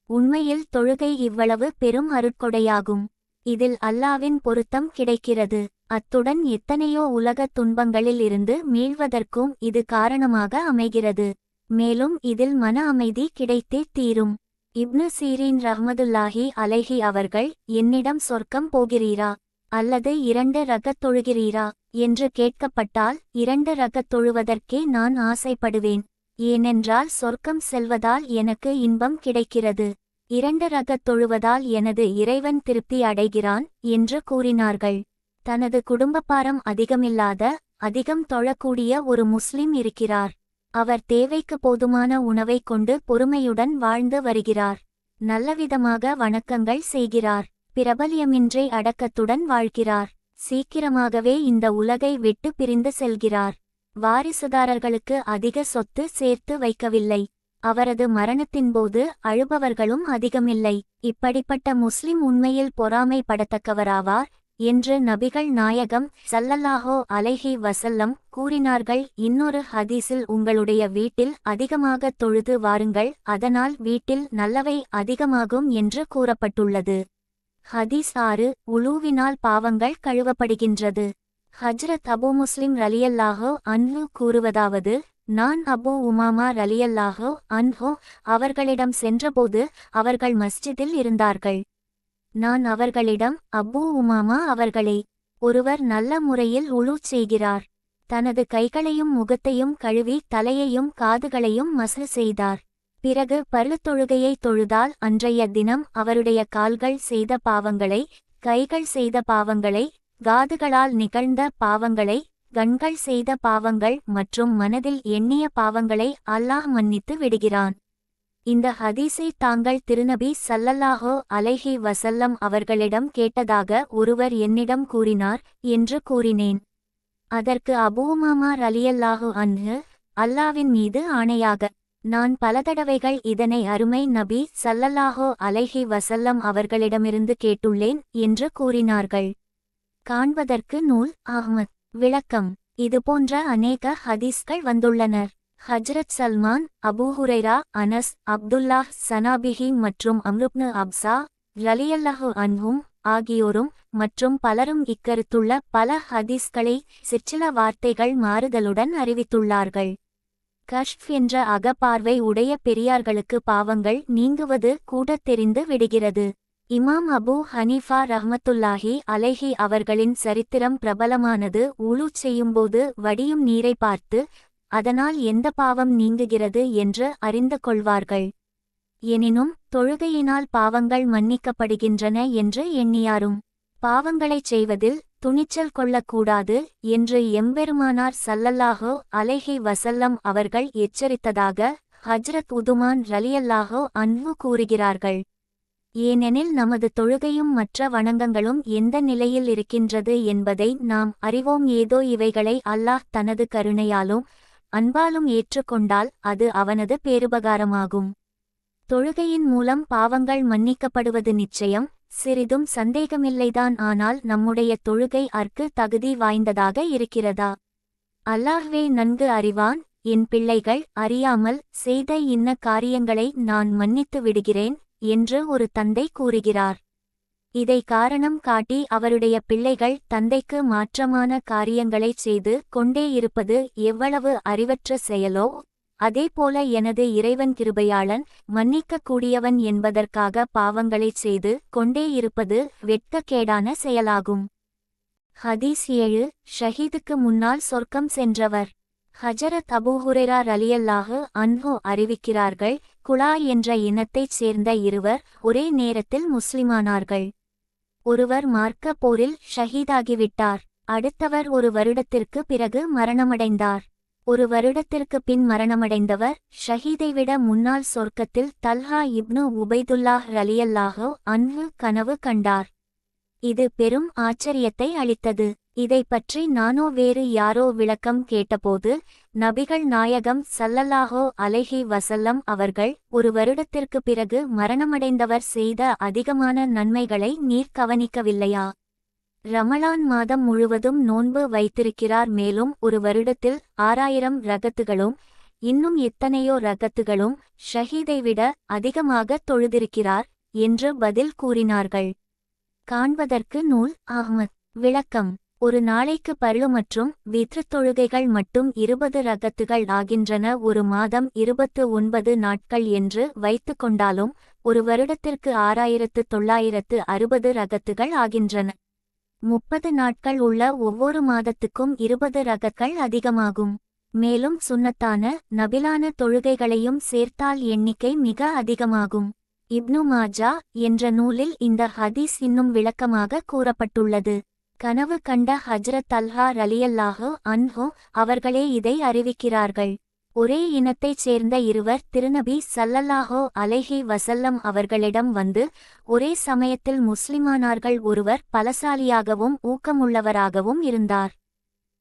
உண்மையில் தொழுகை இவ்வளவு பெரும் அருட்கொடையாகும். இதில் அல்லாவின் பொருத்தம் கிடைக்கிறது. அத்துடன் எத்தனையோ உலகத் துன்பங்களில் இருந்து மீள்வதற்கும் இது காரணமாக அமைகிறது. மேலும் இதில் மன அமைதி கிடைத்தே தீரும். இப்னு சீரீன் ரஹ்மதுல்லாஹி அலைஹி அவர்கள், என்னிடம் சொர்க்கம் போகிறீரா அல்லது 2 ரகத் தொழுகிறீரா என்று கேட்கப்பட்டால் 2 ரகத் தொழுவதற்கே நான் ஆசைப்படுவேன். ஏனென்றால் சொர்க்கம் செல்வதால் எனக்கு இன்பம் கிடைக்கிறது. 2 ரகத் தொழுவதால் எனது இறைவன் திருப்தி அடைகிறான் என்று கூறினார்கள். தனது குடும்பப்பாரம் அதிகமில்லாத, அதிகம் தொழக்கூடிய ஒரு முஸ்லிம் இருக்கிறார். அவர் தேவைக்கு போதுமான உணவை கொண்டு பொறுமையுடன் வாழ்ந்து வருகிறார். நல்லவிதமாக வணக்கங்கள் செய்கிறார். பிரபல்யமின்றி அடக்கத்துடன் வாழ்கிறார். சீக்கிரமாகவே இந்த உலகை விட்டு பிரிந்து செல்கிறார். வாரிசுதாரர்களுக்கு அதிக சொத்து சேர்த்து வைக்கவில்லை. அவரது மரணத்தின்போது அழுபவர்களும் அதிகமில்லை. இப்படிப்பட்ட முஸ்லிம் உண்மையில் பொறாமைப்படத்தக்கவராவார் என்று நபிகள் நாயகம் ஸல்லல்லாஹு அலைஹி வஸல்லம் கூறினார்கள். இன்னொரு ஹதீஸில், உங்களுடைய வீட்டில் அதிகமாக தொழுது வாருங்கள், அதனால் வீட்டில் நல்லவை அதிகமாகும் என்று கூறப்பட்டுள்ளது. ஹதீஸ் 6. உலூவினால் பாவங்கள் கழுவப்படுகின்றது. ஹஜ்ரத் அபூ முஸ்லிம் ரலியல்லாஹு அன்ஹு கூறுவதாவது, நான் அபூ உமாமா ரலியல்லாஹு அன்ஹு அவர்களிடம் சென்றபோது அவர்கள் மஸ்ஜிதில் இருந்தார்கள். நான் அவர்களிடம், அபூ உமாமா அவர்களே, ஒருவர் நல்ல முறையில் உழு செய்கிறார். தனது கைகளையும் முகத்தையும் கழுவி தலையையும் காதுகளையும் மசல் செய்தார். பிறகு தொழுகையை தொழுதால் அன்றைய தினம் அவருடைய கால்கள் செய்த பாவங்களை, கைகள் செய்த பாவங்களை, காதுகளால் நிகழ்ந்த பாவங்களை, கண்கள் செய்த பாவங்கள் மற்றும் மனதில் எண்ணிய பாவங்களை அல்லாஹ் மன்னித்து விடுகிறான். இந்த ஹதீஸை தாங்கள் திருநபி ஸல்லல்லாஹு அலைஹி வஸல்லம் அவர்களிடம் கேட்டதாக ஒருவர் என்னிடம் கூறினார் என்று கூறினேன். அதற்கு அபூ உமாமா ரலியல்லாஹு அன்ஹு, அல்லாவின் மீது ஆணையாக, நான் பல தடவைகள் இதனை அருமை நபி ஸல்லல்லாஹு அலைஹி வஸல்லம் அவர்களிடமிருந்து கேட்டுள்ளேன் என்று கூறினார்கள். காண்பதற்கு நூல் அஹ்மத். விளக்கம். இதுபோன்ற அநேக ஹதீஸ்கள் வந்துள்ளனர். ஹஜ்ரத் சல்மான், அபூ ஹுரைரா, அனஸ், அப்துல்லாஹ் சனாபிஹி மற்றும் அம்ருப்னு அப்சா ரலியல்லாஹு அன்ஹும் ஆகியோரும் மற்றும் பலரும் இக்கருத்துள்ள பல ஹதீஸ்களை சிற்சில வார்த்தைகள் மாறுதலுடன் அறிவித்துள்ளார்கள். கஷ்ஃப் என்ற அகப்பார்வை உடைய பெரியார்களுக்கு பாவங்கள் நீங்குவது கூட தெரிந்து விடுகிறது. இமாம் அபூ ஹனீஃபா ரஹ்மத்துல்லாஹி அலைஹி அவர்களின் சரித்திரம் பிரபலமானது. உலு செய்யும்போது வடியும் நீரை பார்த்து அதனால் எந்த பாவம் நீங்குகிறது என்று அறிந்து கொள்வார்கள். எனினும் தொழுகையினால் பாவங்கள் மன்னிக்கப்படுகின்றன என்று எண்ணியாரும் பாவங்களைச் செய்வதில் துணிச்சல் கொள்ளக்கூடாது என்று எம்பெருமானார் ஸல்லல்லாஹு அலைஹி வஸல்லம் அவர்கள் எச்சரித்ததாக ஹஜ்ரத் உதுமான் ரலியல்லாஹு அன்ஹு கூறுகிறார்கள். ஏனெனில் நமது தொழுகையும் மற்ற வணங்கங்களும் எந்த நிலையில் இருக்கின்றது என்பதை நாம் அறிவோம். ஏதோ இவைகளை அல்லாஹ் தனது கருணையாலும் அன்பாலும் ஏற்றுக்கொண்டால் அது அவனது பேருபகாரமாகும். தொழுகையின் மூலம் பாவங்கள் மன்னிக்கப்படுவது நிச்சயம், சிறிதும் சந்தேகமில்லைதான். ஆனால் நம்முடைய தொழுகை தகுதி வாய்ந்ததாக இருக்கிறதா? அல்லாஹ்வே நன்கு அறிவான். என் பிள்ளைகள் அறியாமல் செய்த இன்ன காரியங்களை நான் மன்னித்து விடுகிறேன் என்று ஒரு தந்தை கூறுகிறார். இதை காரணம் காட்டி அவருடைய பிள்ளைகள் தந்தைக்கு மாற்றமான காரியங்களைச் செய்து கொண்டே இருப்பது எவ்வளவு அறிவற்ற செயலோ, அதேபோல எனது இறைவன் கிருபையாளன், மன்னிக்கக்கூடியவன் என்பதற்காக பாவங்களைச் செய்து கொண்டே இருப்பது வெட்கக்கேடான செயலாகும். ஹதீஸ் 7. ஷஹீதுக்கு முன்னால் சொர்க்கம் சென்றவர். ஹஜரத் அபூ ஹுரைரா ரலியல்லாஹு அன்ஹு அறிவிக்கிறார்கள், குலா என்ற இனத்தைச் சேர்ந்த இருவர் ஒரே நேரத்தில் முஸ்லிமானார்கள். ஒருவர் மார்க்க போரில் ஷஹீதாகிவிட்டார். அடுத்தவர் ஒரு வருடத்திற்கு பிறகு மரணமடைந்தார். ஒரு வருடத்திற்கு பின் மரணமடைந்தவர் ஷஹீதை விட முன்னால் சொர்க்கத்தில் தல்ஹா இப்னு உபைதுல்லாஹ் ரலியல்லாஹு அன்ஹு கனவு கண்டார். இது பெரும் ஆச்சரியத்தை அளித்தது. இதை பற்றி நானோ வேறு யாரோ விளக்கம் கேட்டபோது நபிகள் நாயகம் ஸல்லல்லாஹு அலைஹி வஸல்லம் அவர்கள், ஒரு வருடத்திற்கு பிறகு மரணமடைந்தவர் செய்த அதிகமான நன்மைகளை நீர் கவனிக்கவில்லையா? ரமலான் மாதம் முழுவதும் நோன்பு வைத்திருக்கிறார். மேலும் ஒரு வருடத்தில் 6000 ரகத்துகளும் இன்னும் எத்தனையோ ரகத்துகளும் ஷஹீதை விட அதிகமாக தொழுதிருக்கிறார் என்று பதில் கூறினார்கள். காண்பதற்கு நூல் அஹ்மத். விளக்கம். ஒரு நாளைக்கு பர்லு மற்றும் வித்ர் தொழுகைகள் மட்டும் 20 ரகத்துகள் ஆகின்றன. ஒரு மாதம் 29 நாட்கள் என்று வைத்து கொண்டாலும் ஒரு வருடத்திற்கு 6960 ரகத்துகள் ஆகின்றன. 30 நாட்கள் உள்ள ஒவ்வொரு மாதத்துக்கும் 20 ரகங்கள் அதிகமாகும். மேலும் சுன்னத்தான நபிலான தொழுகைகளையும் சேர்த்தால் எண்ணிக்கை மிக அதிகமாகும். இப்னு மாஜா என்ற நூலில் இந்த ஹதீஸ் இன்னும் விளக்கமாக கூறப்பட்டுள்ளது. கனவு கண்ட ஹஜ்ரத் தல்ஹா ரலியல்லாஹு அன்ஹு அவர்களே இதை அறிவிக்கிறார்கள். ஒரே இனத்தைச் சேர்ந்த இருவர் திருநபி ஸல்லல்லாஹு அலைஹி வஸல்லம் அவர்களிடம் வந்து ஒரே சமயத்தில் முஸ்லிமானார்கள். ஒருவர் பலசாலியாகவும் ஊக்கமுள்ளவராகவும் இருந்தார்.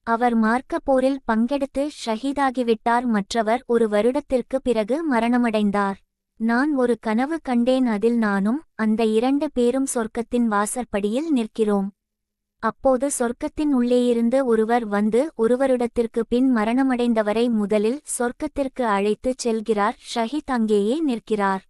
அவர் மார்க்க போரில் பங்கெடுத்து ஷஹீதாகிவிட்டார். மற்றவர் ஒரு வருடத்திற்கு பிறகு மரணமடைந்தார். நான் ஒரு கனவு கண்டேன். அதில் நானும் அந்த 2 பேரும் சொர்க்கத்தின் வாசற்படியில் நிற்கிறோம். அப்போது சொர்க்கத்தின் உள்ளேயிருந்து ஒருவர் வந்து ஒருவருடத்திற்கு பின் மரணமடைந்தவரை முதலில் சொர்க்கத்திற்கு அழைத்துச் செல்கிறார். ஷஹீத் அங்கேயே நிற்கிறார்.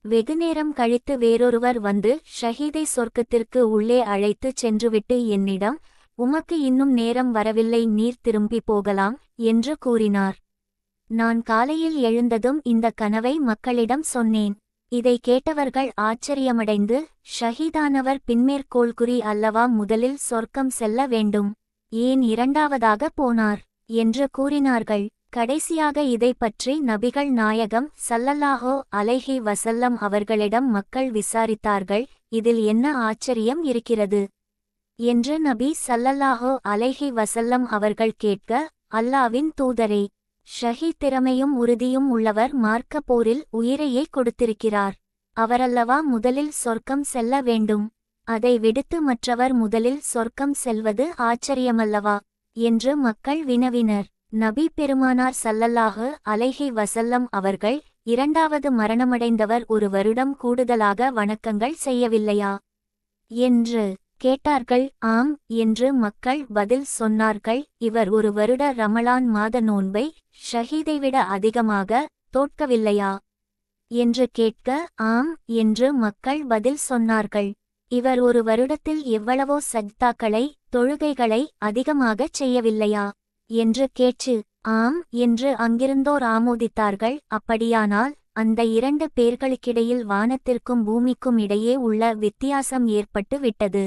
வெகுநேரம் கழித்து வேறொருவர் வந்து ஷஹீதை சொர்க்கத்திற்கு உள்ளே அழைத்துச் சென்றுவிட்டு என்னிடம், உமக்கு இன்னும் நேரம் வரவில்லை, நீர் திரும்பி போகலாம் என்று கூறினார். நான் காலையில் எழுந்ததும் இந்த கனவை மக்களிடம் சொன்னேன். இதை கேட்டவர்கள் ஆச்சரியமடைந்து, ஷஹீதானவர் பின்மேற்கோள்குறி அல்லவா முதலில் சொர்க்கம் செல்ல வேண்டும், ஏன் இரண்டாவதாக போனார் என்று கூறினார்கள். கடைசியாக இதை பற்றி நபிகள் நாயகம் ஸல்லல்லாஹு அலைஹி வஸல்லம் அவர்களிடம் மக்கள் விசாரித்தார்கள், இதில் என்ன ஆச்சரியம் இருக்கிறது என்று நபி ஸல்லல்லாஹு அலைஹி வஸல்லம் அவர்கள் கேட்க, அல்லாவின் தூதரே, ஷஹீத் திறமையும் உறுதியும் உள்ளவர் மார்க்க போரில் உயிரையே கொடுத்திருக்கிறார், அவரல்லவா முதலில் சொர்க்கம் செல்ல வேண்டும், அதை விடுத்து மற்றவர் முதலில் சொர்க்கம் செல்வது ஆச்சரியமல்லவா என்று மக்கள் வினவினர். நபி பெருமானார் ஸல்லல்லாஹு அலைஹி வஸல்லம் அவர்கள், இரண்டாவது மரணமடைந்தவர் ஒரு வருடம் கூடுதலாக வணக்கங்கள் செய்யவில்லையா என்று கேட்டார்கள். ஆம் என்று மக்கள் பதில் சொன்னார்கள். இவர் ஒரு வருட ரமலான் மாத நோன்பை ஷஹீதைவிட அதிகமாக தோற்கவில்லையா என்று கேட்க, ஆம் என்று மக்கள் பதில் சொன்னார்கள். இவர் ஒரு வருடத்தில் எவ்வளவோ சஜ்தாக்களை தொழுகைகளை அதிகமாகச் செய்யவில்லையா என்று கேட்டு, ஆம் என்று அங்கிருந்தோர் ஆமோதித்தார்கள். அப்படியானால் அந்த இரண்டு பேர்களுக்கிடையில் வானத்திற்கும் பூமிக்கும் இடையே உள்ள வித்தியாசம் ஏற்பட்டு விட்டது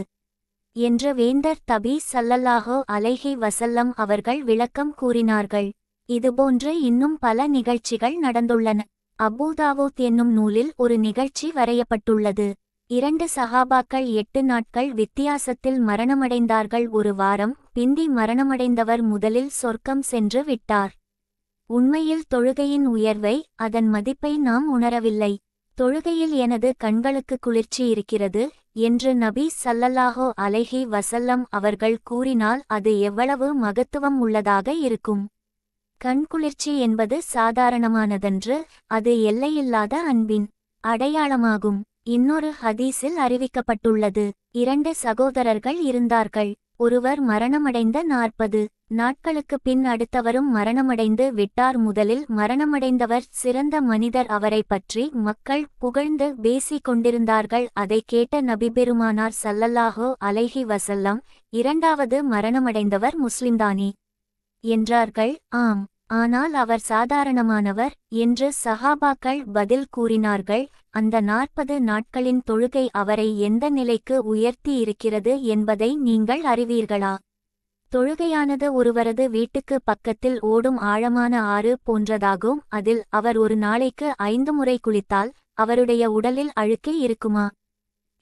என்று வேந்தர் நபி ஸல்லல்லாஹு அலைஹி வஸல்லம் அவர்கள் விளக்கம் கூறினார்கள். இதுபோன்று இன்னும் பல நிகழ்ச்சிகள் நடந்துள்ளன. அபூதாவூத் என்னும் நூலில் ஒரு நிகழ்ச்சி வரையப்பட்டுள்ளது. 2 சஹாபாக்கள் 8 நாட்கள் வித்தியாசத்தில் மரணமடைந்தார்கள். ஒரு வாரம் பிந்தி மரணமடைந்தவர் முதலில் சொர்க்கம் சென்று விட்டார். உண்மையில் தொழுகையின் உயர்வை, அதன் மதிப்பை நாம் உணரவில்லை. தொழுகையில் எனது கண்களுக்கு குளிர்ச்சி இருக்கிறது என்று நபி ஸல்லல்லாஹு அலைஹி வஸல்லம் அவர்கள் கூறினால் அது எவ்வளவு மகத்துவம் உள்ளதாக இருக்கும். கண்குளிர்ச்சி என்பது சாதாரணமானதன்று, அது எல்லையில்லாத அன்பின் அடையாளமாகும். இன்னொரு ஹதீஸில் அறிவிக்கப்பட்டுள்ளது, 2 சகோதரர்கள் இருந்தார்கள். ஒருவர் மரணமடைந்த 40 நாட்களுக்கு பின் அடுத்தவரும் மரணமடைந்து விட்டார். முதலில் மரணமடைந்தவர் சிறந்த மனிதர், அவரை பற்றி மக்கள் புகழ்ந்து பேசிக் கொண்டிருந்தார்கள். அதை கேட்ட நபிபெருமானார் ஸல்லல்லாஹு அலைஹி வஸல்லம், இரண்டாவது மரணமடைந்தவர் முஸ்லிம்தானே என்றார்கள். ஆம், ஆனால் அவர் சாதாரணமானவர் என்று சஹாபாக்கள் பதில் கூறினார்கள். அந்த 40 நாட்களின் தொழுகை அவரை எந்த நிலைக்கு உயர்த்தி இருக்கிறது என்பதை நீங்கள் அறிவீர்களா? தொழுகையானது ஒருவரது வீட்டுக்கு பக்கத்தில் ஓடும் ஆழமான ஆறு போன்றதாகும். அதில் அவர் ஒரு நாளைக்கு 5 முறை குளித்தால் அவருடைய உடலில் அழுக்கு இருக்குமா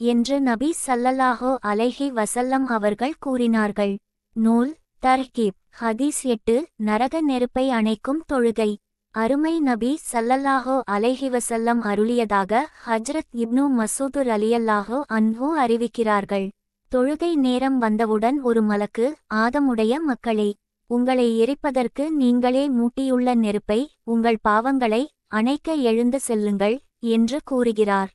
என்று நபி ஸல்லல்லாஹு அலைஹி வஸல்லம் அவர்கள் கூறினார்கள். நூல் தர்கீப் ஹதீஸ் 8 நரக நெருப்பை அணைக்கும் தொழுகை. அருமை நபி ஸல்லல்லாஹு அலைஹி வஸல்லம் அருளியதாக ஹஜ்ரத் இப்னு மசூது ரலியல்லாஹு அன்ஹு அறிவிக்கிறார்கள். தொழுகை நேரம் வந்தவுடன் ஒரு மலக்கு, ஆதமுடைய மக்களே, உங்களை எரிப்பதற்கு நீங்களே மூட்டியுள்ள நெருப்பை, உங்கள் பாவங்களை அணைக்க எழுந்து செல்லுங்கள் என்று கூறுகிறார்.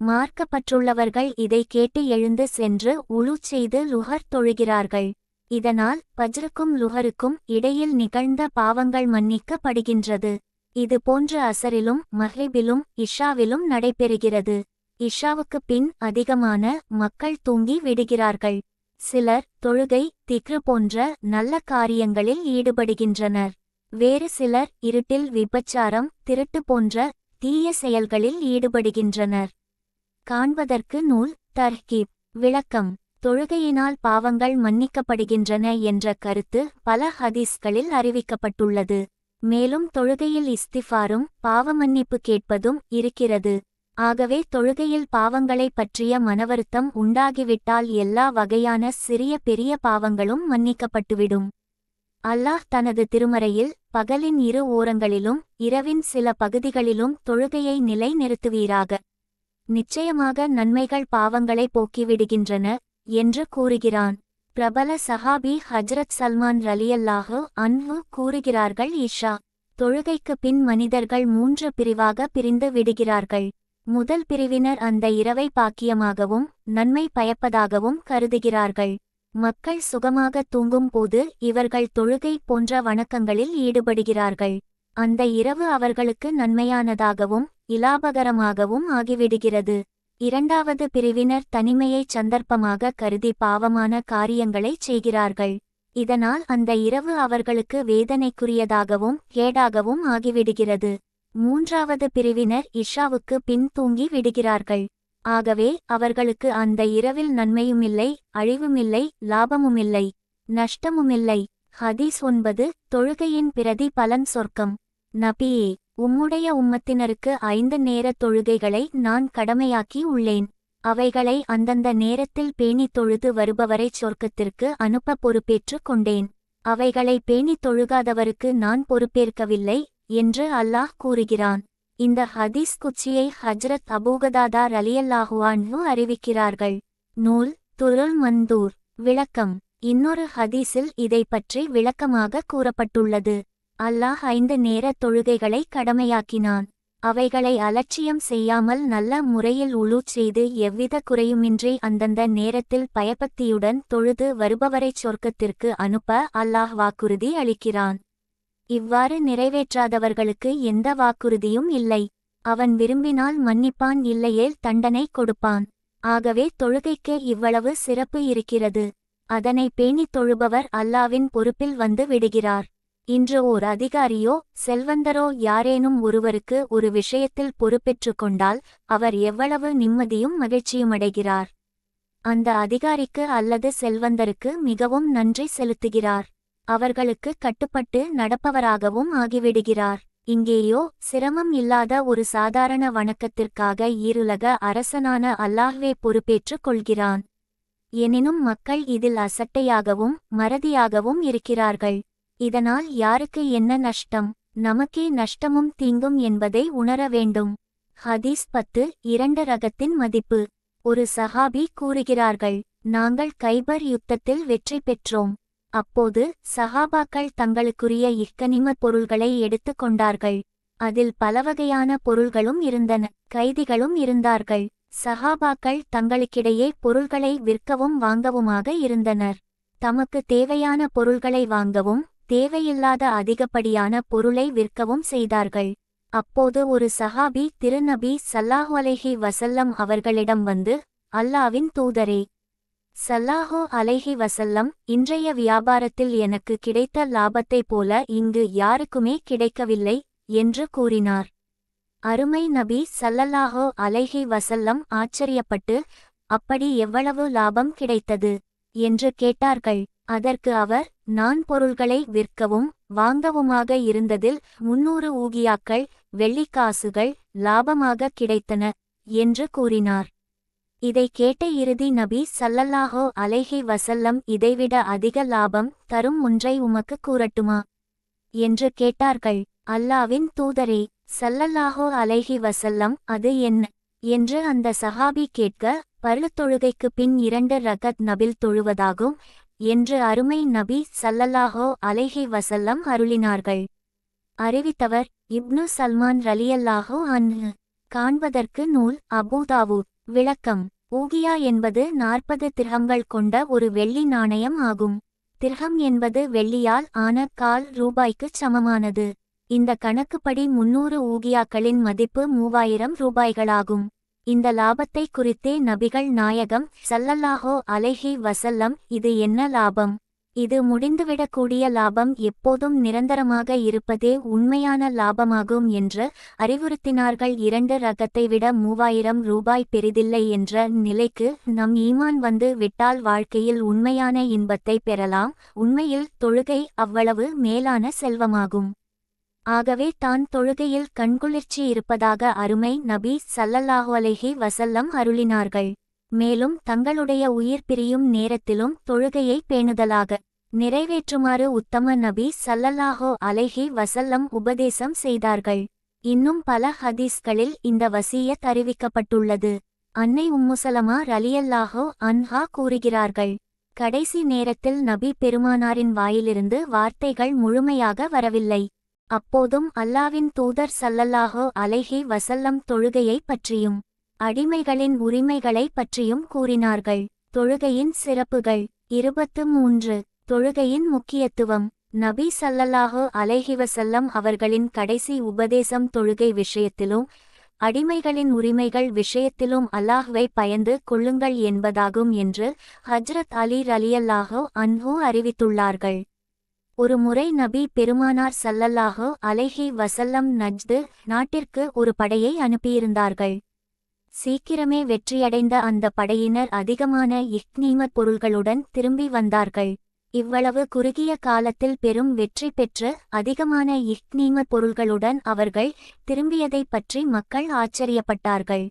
மார்க்கப்பற்றுள்ளவர்கள் இதை கேட்டு எழுந்து சென்று உளு செய்து லுஹர் தொழுகிறார்கள். இதனால் பஜ்ருக்கும் லுஹருக்கும் இடையில் நிகழ்ந்த பாவங்கள் மன்னிக்கப்படுகின்றது. இது போன்று அசரிலும் மஹ்ரிபிலும் இஷாவிலும் நடைபெறுகிறது. இஷாவுக்கு பின் அதிகமான மக்கள் தூங்கி விடுகிறார்கள். சிலர் தொழுகை, திக்ரு போன்ற நல்ல காரியங்களில் ஈடுபடுகின்றனர். வேறு சிலர் இருட்டில் விபச்சாரம், திருட்டு போன்ற தீய செயல்களில் ஈடுபடுகின்றனர். காண்பதற்கு நூல் தர்கீப் விளக்கம். தொழுகையினால் பாவங்கள் மன்னிக்கப்படுகின்றன என்ற கருத்து பல ஹதீஸ்களில் அறிவிக்கப்பட்டுள்ளது. மேலும் தொழுகையில் இஸ்திஃபாரும் பாவமன்னிப்பு கேட்பதும் இருக்கிறது. ஆகவே தொழுகையில் பாவங்களை பற்றிய மனவருத்தம் உண்டாகிவிட்டால் எல்லா வகையான சிறிய பெரிய பாவங்களும் மன்னிக்கப்பட்டுவிடும். அல்லாஹ் தனது திருமறையில் பகலின் 2 ஓரங்களிலும் இரவின் சில பகுதிகளிலும் தொழுகையை நிலை நிறுத்துவீராக, நிச்சயமாக நன்மைகள் பாவங்களை போக்கிவிடுகின்றன என்று கூறுகிறான். பிரபல சஹாபி ஹஜ்ரத் சல்மான் ரலியல்லாஹு அன்ஹு கூறுகிறார்கள், இஷா தொழுகைக்கு பின் மனிதர்கள் 3 பிரிவாக பிரிந்து விடுகிறார்கள். முதல் பிரிவினர் அந்த இரவை பாக்கியமாகவும் நன்மை பயப்பதாகவும் கருதுகிறார்கள். மக்கள் சுகமாக தூங்கும் போது இவர்கள் தொழுகை போன்ற வணக்கங்களில் ஈடுபடுகிறார்கள். அந்த இரவு அவர்களுக்கு நன்மையானதாகவும் இலாபகரமாகவும் ஆகிவிடுகிறது. இரண்டாவது பிரிவினர் தனிமையை சந்தர்ப்பமாக கருதி பாவமான காரியங்களை செய்கிறார்கள். இதனால் அந்த இரவு அவர்களுக்கு வேதனைக்குரியதாகவும் கேடாகவும் ஆகிவிடுகிறது. மூன்றாவது பிரிவினர் இஷாவுக்கு பின் தூங்கி விடுகிறார்கள். ஆகவே அவர்களுக்கு அந்த இரவில் நன்மையுமில்லை, அழிவுமில்லை, லாபமுமில்லை, நஷ்டமுமில்லை. ஹதீஸ் 9. தொழுகையின் பிரதி பலன் சொர்க்கம். நபியே, உம்முடைய உம்மத்தினருக்கு 5 நேர தொழுகைகளை நான் கடமையாக்கி உள்ளேன். அவைகளை அந்தந்த நேரத்தில் பேணி தொழுது வருபவரை சொர்க்கத்திற்கு அனுப்ப பொறுப்பேற்று கொண்டேன். அவைகளை பேணி தொழுகாதவருக்கு நான் பொறுப்பேற்கவில்லை என்று அல்லாஹ் கூறுகிறான். இந்த ஹதீஸ் குச்சியை ஹஜ்ரத் அபூகதாதா ரலியல்லாஹு அன்ஹு அறிவிக்கிறார்கள். நூல் துருல் மந்தூர். விளக்கம். இன்னொரு ஹதீஸில் இதை பற்றி விளக்கமாக கூறப்பட்டுள்ளது. அல்லாஹ் 5 நேர தொழுகைகளை கடமையாக்கினான். அவைகளை அலட்சியம் செய்யாமல் நல்ல முறையில் உளூ செய்து எவ்வித குறையுமின்றி அந்தந்த நேரத்தில் பயபக்தியுடன் தொழுது வருபவரைச் சொர்க்கத்திற்கு அனுப்ப அல்லாஹ் வாக்குறுதி அளிக்கிறான். இவ்வாறு நிறைவேற்றாதவர்களுக்கு எந்த வாக்குறுதியும் இல்லை. அவன் விரும்பினால் மன்னிப்பான், இல்லையேல் தண்டனை கொடுப்பான். ஆகவே தொழுகைக்கு இவ்வளவு சிறப்பு இருக்கிறது. அதனை பேணித் தொழுபவர் அல்லாவின் பொறுப்பில் வந்து விடுகிறார். இன்று ஓர் அதிகாரியோ செல்வந்தரோ யாரேனும் ஒருவருக்கு ஒரு விஷயத்தில் பொறுப்பெற்று கொண்டால் அவர் எவ்வளவு நிம்மதியும் மகிழ்ச்சியுமடைகிறார். அந்த அதிகாரிக்கு அல்லது செல்வந்தருக்கு மிகவும் நன்றி செலுத்துகிறார். அவர்களுக்கு கட்டுப்பட்டு நடப்பவராகவும் ஆகிவிடுகிறார். இங்கேயோ சிரமம் இல்லாத ஒரு சாதாரண வணக்கத்திற்காக ஈருலக அரசனான அல்லாஹ்வே பொறுப்பேற்றுக் கொள்கிறான். எனினும் மக்கள் இதில் அசட்டையாகவும் மறதியாகவும் இருக்கிறார்கள். இதனால் யாருக்கு என்ன நஷ்டம்? நமக்கே நஷ்டமும் தீங்கும் என்பதை உணர வேண்டும். ஹதீஸ் 10. 2 ரகத்தின் மதிப்பு. ஒரு சஹாபி கூறுகிறார்கள், நாங்கள் கைபர் யுத்தத்தில் வெற்றி பெற்றோம். அப்போது சஹாபாக்கள் தங்களுக்குரிய இக்கனிமப் பொருள்களை எடுத்து கொண்டார்கள். அதில் பலவகையான பொருள்களும் இருந்தன. கைதிகளும் இருந்தார்கள். சஹாபாக்கள் தங்களுக்கிடையே பொருள்களை விற்கவும் வாங்கவுமாக இருந்தனர். தமக்கு தேவையான பொருள்களை வாங்கவும் தேவையில்லாத அதிகப்படியான பொருளை விற்கவும் செய்தார்கள். அப்போது ஒரு சஹாபி திருநபி ஸல்லல்லாஹு அலைஹி வஸல்லம் அவர்களிடம் வந்து, அல்லாவின் தூதரே ஸல்லல்லாஹு அலைஹி வஸல்லம், இன்றைய வியாபாரத்தில் எனக்கு கிடைத்த லாபத்தைப் போல இங்கு யாருக்குமே கிடைக்கவில்லை என்று கூறினார். அருமை நபி ஸல்லல்லாஹு அலைஹி வஸல்லம் ஆச்சரியப்பட்டு, அப்படி எவ்வளவு லாபம் கிடைத்தது என்று கேட்டார்கள். அதற்கு அவர், நான் பொருள்களை விற்கவும் வாங்கவுமாக இருந்ததில் 300 ஊகியாக்கள் வெள்ளிக்காசுகள் லாபமாக கிடைத்தன என்று கூறினார். இதை கேட்ட இறுதி நபி ஸல்லல்லாஹு அலைஹி வஸல்லம், இதைவிட அதிக லாபம் தரும் ஒன்றை உமக்கு கூறட்டுமா என்று கேட்டார்கள். அல்லாவின் தூதரே ஸல்லல்லாஹு அலைஹி வஸல்லம், அது என்ன என்று அந்த சஹாபி கேட்க, பருளத்தொழுகைக்கு பின் 2 ரகத் நபில் தொழுவதாகும் என்று அருமை நபி ஸல்லல்லாஹு அலைஹி வஸல்லம் அருளினார்கள். அறிவித்தவர் இப்னு சல்மான் ரலியல்லாஹு அன்ஹு. காண்பதற்கு நூல் அபூதாவூத். விளக்கம். ஊகியா என்பது 40 திர்ஹம்கள் கொண்ட ஒரு வெள்ளி நாணயம் ஆகும். திர்ஹம் என்பது வெள்ளியால் ஆன கால் ரூபாய்க்குச் சமமானது. இந்த கணக்குப்படி 300 ஊகியாக்களின் மதிப்பு 3000 ரூபாய்களாகும். இந்த லாபத்தை குறித்தே நபிகள் நாயகம் ஸல்லல்லாஹு அலைஹி வஸல்லம், இது என்ன லாபம்? இது முடிந்துவிடக்கூடிய லாபம், எப்போதும் நிரந்தரமாக இருப்பதே உண்மையான லாபமாகும் என்று அறிவுறுத்தினார்கள். 2 ரகத்தை விட 3000 ரூபாய் பெரிதில்லை என்ற நிலைக்கு நம் ஈமான் வந்து விட்டால் வாழ்க்கையில் உண்மையான இன்பத்தை பெறலாம். உண்மையில் தொழுகை அவ்வளவு மேலான செல்வமாகும். ஆகவே தான் தொழுகையில் கண்குளிர்ச்சி இருப்பதாக அருமை நபி ஸல்லல்லாஹு அலைஹி வஸல்லம் அருளினார்கள். மேலும் தங்களுடைய உயிர் பிரியும் நேரத்திலும் தொழுகையை பேணுதலாக நிறைவேற்றுமாறு உத்தம நபி ஸல்லல்லாஹு அலைஹி வஸல்லம் உபதேசம் செய்தார்கள். இன்னும் பல ஹதீஸ்களில் இந்த வசியத் அறிவிக்கப்பட்டுள்ளது. அன்னை உம்முசலமா ரலியல்லாஹு அன்ஹா கூறுகிறார்கள், கடைசி நேரத்தில் நபி பெருமானாரின் வாயிலிருந்து வார்த்தைகள் முழுமையாக வரவில்லை. அப்போதும் அல்லாவின் தூதர் ஸல்லல்லாஹு அலைஹி வஸல்லம் தொழுகையை பற்றியும் அடிமைகளின் உரிமைகளை பற்றியும் கூறினார்கள். தொழுகையின் சிறப்புகள். 23. தொழுகையின் முக்கியத்துவம். நபி ஸல்லல்லாஹு அலைஹி வஸல்லம் அவர்களின் கடைசி உபதேசம் தொழுகை விஷயத்திலும் அடிமைகளின் உரிமைகள் விஷயத்திலும் அல்லாஹ்வை பயந்து கொள்ளுங்கள் என்பதாகும் என்று ஹஜ்ரத் அலி ரலியல்லாஹு அன்ஹு அறிவித்துள்ளார்கள். ஒரு முறை நபி பெருமானார் ஸல்லல்லாஹு அலைஹி வஸல்லம் நஜ்து நாட்டிற்கு ஒரு படையை அனுப்பியிருந்தார்கள். சீக்கிரமே வெற்றியடைந்த அந்த படையினர் அதிகமான இக்னீமத் பொருள்களுடன் திரும்பி வந்தார்கள். இவ்வளவு குறுகிய காலத்தில் பெரும் வெற்றி பெற்று அதிகமான இக்னீமத் பொருள்களுடன் அவர்கள் திரும்பியதைப் பற்றி மக்கள் ஆச்சரியப்பட்டார்கள்.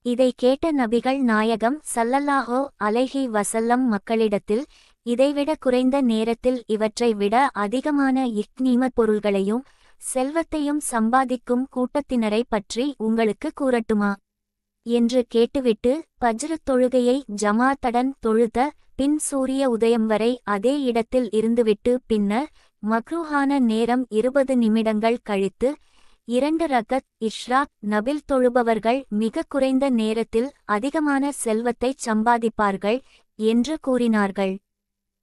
இதை கேட்ட நபிகள் நாயகம் ஸல்லல்லாஹு அலைஹி வஸல்லம் மக்களிடத்தில், இதைவிட குறைந்த நேரத்தில் இவற்றை விட அதிகமான இக்னீமத் பொருள்களையும் செல்வத்தையும் சம்பாதிக்கும் கூட்டத்தினரை பற்றி உங்களுக்கு கூறட்டுமா என்று கேட்டுவிட்டு பஜ்ர் தொழுகையை ஜமாத்துடன் தொழுத பின் சூரிய உதயம் வரை அதே இடத்தில் இருந்துவிட்டு பின்னர் மக்ரூஹான நேரம் 20 நிமிடங்கள் கழித்து 2 ரகத் இஷ்ராக் நபில் தொழுபவர்கள் மிக குறைந்த நேரத்தில் அதிகமான செல்வத்தைச் சம்பாதிப்பார்கள் என்று கூறினார்கள்.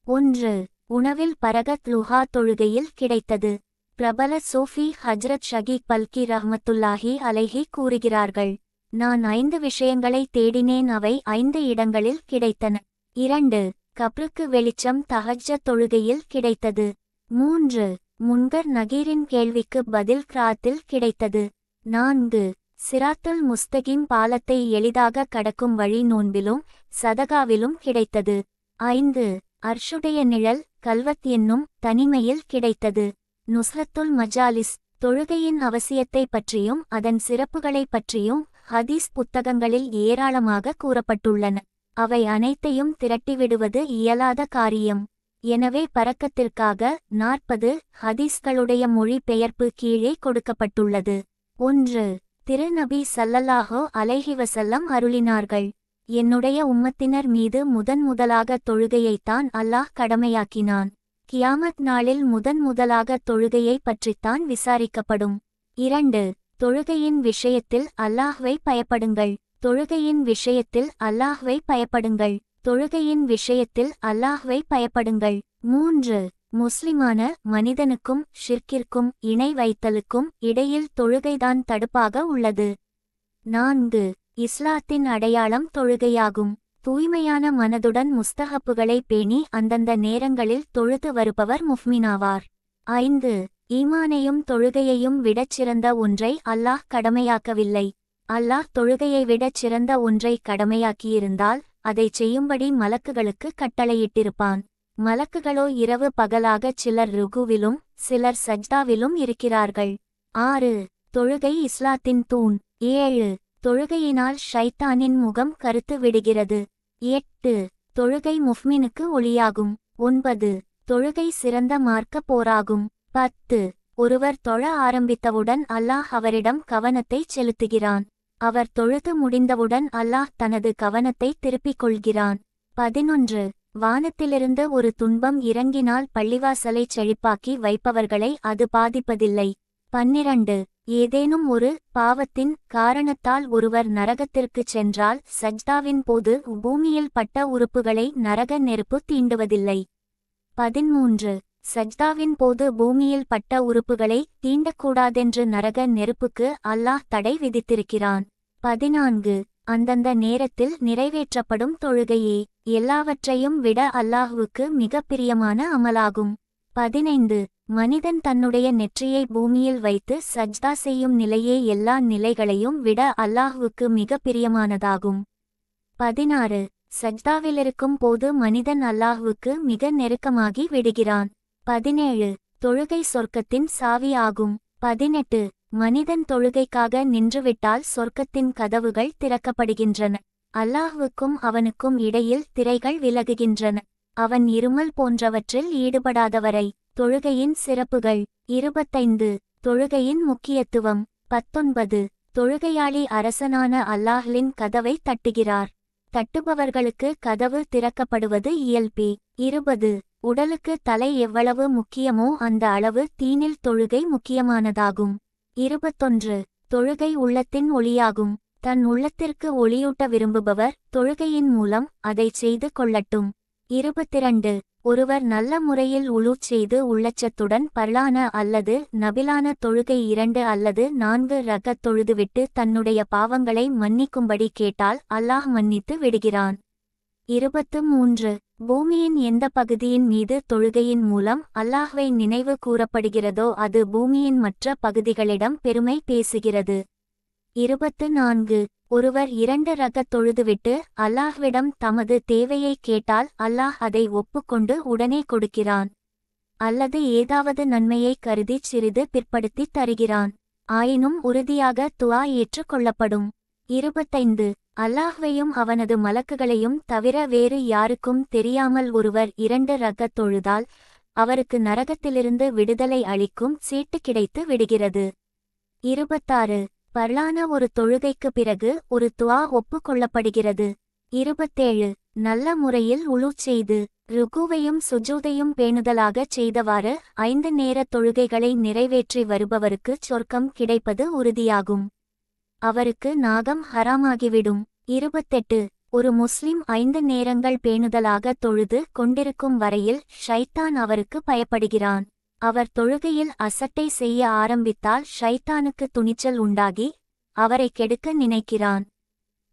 1. உணவில் பரகத் லுஹா தொழுகையில் கிடைத்தது. பிரபல சூஃபி ஹஜ்ரத் ஷகீக் பல்கி ரஹ்மத்துல்லாஹி அலைஹி கூறுகிறார்கள், நான் 5 விஷயங்களை தேடினேன், அவை 5 இடங்களில் கிடைத்தன. 2. கப்ருக்கு வெளிச்சம் தஹஜ்ஜத் தொழுகையில் கிடைத்தது. 3. முன்கர் நகீரின் கேள்விக்கு பதில் கிராத்தில் கிடைத்தது. 4. சிராத்துல் முஸ்தகிம் பாலத்தை எளிதாக கடக்கும் வழி நோன்பிலும் சதகாவிலும் கிடைத்தது. 5. அர்ஷுடைய நிழல் கல்வத் என்னும் தனிமையில் கிடைத்தது. நுஸ்ரத்துல் மஜாலிஸ் தொழுகையின் அவசியத்தை பற்றியும் அதன் சிறப்புகளைப் பற்றியும் ஹதீஸ் புத்தகங்களில் ஏராளமாக கூறப்பட்டுள்ளன. அவை அனைத்தையும் திரட்டிவிடுவது இயலாத காரியம். எனவே பரக்கத்திற்காக 40 ஹதீஸ்களுடைய மொழி பெயர்ப்பு கீழே கொடுக்கப்பட்டுள்ளது. 1. திருநபி ஸல்லல்லாஹு அலைஹி வஸல்லம் அருளினார்கள், என்னுடைய உம்மத்தினர் மீது முதலாக தொழுகையைத்தான் அல்லாஹ் கடமையாக்கினான். கியாமத் நாளில் முதலாக தொழுகையை பற்றித்தான் விசாரிக்கப்படும். 2. தொழுகையின் விஷயத்தில் அல்லாஹ்வை பயப்படுங்கள். தொழுகையின் விஷயத்தில் அல்லாஹ்வை பயப்படுங்கள். தொழுகையின் விஷயத்தில் அல்லாஹ்வை பயப்படுங்கள். 3. முஸ்லிமான மனிதனுக்கும் ஷிர்கிற்கும் இணை வைத்தலுக்கும் இடையில் தொழுகைதான் தடுப்பாக உள்ளது. 4. இஸ்லாத்தின் அடையாளம் தொழுகையாகும். தூய்மையான மனதுடன் முஸ்தஹப்புகளை பேணி அந்தந்த நேரங்களில் தொழுது வருபவர் முஃமினாவார். 5. ஈமானையும் தொழுகையையும் விடச் சிறந்த ஒன்றை அல்லாஹ் கடமையாக்கவில்லை. அல்லாஹ் தொழுகையை விடச் சிறந்த ஒன்றை கடமையாக்கியிருந்தால் அதைச் செய்யும்படி மலக்குகளுக்கு கட்டளையிட்டிருப்பான். மலக்குகளோ இரவு பகலாகச் சிலர் ருகுவிலும் சிலர் சஜ்தாவிலும் இருக்கிறார்கள். 6. தொழுகை இஸ்லாத்தின் தூண். 7. தொழுகையினால் ஷைத்தானின் முகம் கருத்து விடுகிறது. 8. தொழுகை முஃமினுக்கு ஒளியாகும். 9. தொழுகை சிறந்த மார்க்க போராகும். 10. ஒருவர் தொழ ஆரம்பித்தவுடன் அல்லாஹ் அவரிடம் கவனத்தைச் செலுத்துகிறான். அவர் தொழுது முடிந்தவுடன் அல்லாஹ் தனது கவனத்தை திருப்பிக் கொள்கிறான். 11. வானத்திலிருந்து ஒரு துன்பம் இறங்கினால் பள்ளிவாசலைச் செழிப்பாக்கி வைப்பவர்களை அது பாதிப்பதில்லை. 12. ஏதேனும் ஒரு பாவத்தின் காரணத்தால் ஒருவர் நரகத்திற்குச் சென்றால் சஜ்தாவின் போது பூமியில் பட்ட உறுப்புகளை நரக நெருப்பு தீண்டுவதில்லை. 13. சஜ்தாவின் போது பூமியில் பட்ட உறுப்புகளை தீண்டக்கூடாதென்று நரக நெருப்புக்கு அல்லாஹ் தடை விதித்திருக்கிறான். 14. அந்தந்த நேரத்தில் நிறைவேற்றப்படும் தொழுகையே எல்லாவற்றையும் விட அல்லாஹ்வுக்கு மிக பிரியமான அமலாகும். 15. மனிதன் தன்னுடைய நெற்றியை பூமியில் வைத்து சஜ்தா செய்யும் நிலையே எல்லா நிலைகளையும் விட அல்லாஹ்வுக்கு மிக பிரியமானதாகும். 16. சஜ்தாவிலிருக்கும் போது மனிதன் அல்லாஹ்வுக்கு மிக நெருக்கமாகி விடுகிறான். 17. தொழுகை சொர்க்கத்தின் சாவி ஆகும். 18. மனிதன் தொழுகைக்காக நின்றுவிட்டால் சொர்க்கத்தின் கதவுகள் திறக்கப்படுகின்றன. அல்லாஹ்வுக்கும் அவனுக்கும் இடையில் திரைகள் விலகுகின்றன. அவன் இருமல் போன்றவற்றில் ஈடுபடாதவரை. தொழுகையின் சிறப்புகள். 25. தொழுகையின் முக்கியத்துவம். 19. தொழுகையாளி அரசனான அல்லாஹ்வின் கதவை தட்டுகிறார். தட்டுபவர்களுக்கு கதவு திறக்கப்படுவது இயல்பே. 20. உடலுக்கு தலை எவ்வளவு முக்கியமோ அந்த அளவு தீனில் தொழுகை முக்கியமானதாகும். 21. தொழுகை உள்ளத்தின் ஒளியாகும். தன் உள்ளத்திற்கு ஒளியூட்ட விரும்புபவர் தொழுகையின் மூலம் அதைச் செய்து கொள்ளட்டும். 22. ஒருவர் நல்ல முறையில் உளூச் செய்து உள்ளச்சத்துடன் பர்லான அல்லது நபிலான தொழுகை 2 அல்லது 4 ரகத் தொழுதுவிட்டு தன்னுடைய பாவங்களை மன்னிக்கும்படி கேட்டால் அல்லாஹ் மன்னித்து விடுகிறான். 23. பூமியின் எந்த பகுதியின் மீது தொழுகையின் மூலம் அல்லாஹ்வை நினைவு கூறப்படுகிறதோ அது பூமியின் மற்ற பகுதிகளிடம் பெருமை பேசுகிறது. 24. ஒருவர் 2 ரகத் தொழுதுவிட்டு அல்லாஹ்விடம் தமது தேவையை கேட்டால் அல்லாஹ் அதை ஒப்புக்கொண்டு உடனே கொடுக்கிறான். அல்லது ஏதாவது நன்மையை கருதி சிறிது பிற்படுத்தி தருகிறான். ஆயினும் உறுதியாக துஆ ஏற்றுக் கொள்ளப்படும். 25. அல்லாஹ்வையும் அவனது மலக்குகளையும் தவிர வேறு யாருக்கும் தெரியாமல் ஒருவர் 2 ரகத் தொழுதால் அவருக்கு நரகத்திலிருந்து விடுதலை அளிக்கும் சீட்டு கிடைத்து விடுகிறது. 26. பரலான ஒரு தொழுகைக்கு பிறகு ஒரு துஆ ஒப்புக்கொள்ளப்படுகிறது. 27. நல்ல முறையில் உளு செய்து ருகுவையும் சுஜூதையும் பேணுதலாகச் செய்தவாறு 5 நேர தொழுகைகளை நிறைவேற்றி வருபவருக்கு சொர்க்கம் கிடைப்பது உறுதியாகும். அவருக்கு நாகம் ஹராமாகிவிடும். 28. ஒரு முஸ்லிம் 5 நேரங்கள் பேணுதலாக தொழுது கொண்டிருக்கும் வரையில் ஷைத்தான் அவருக்கு பயப்படுகிறான். அவர் தொழுகையில் அசட்டை செய்ய ஆரம்பித்தால் ஷைத்தானுக்கு துணிச்சல் உண்டாகி அவரை கெடுக்க நினைக்கிறான்.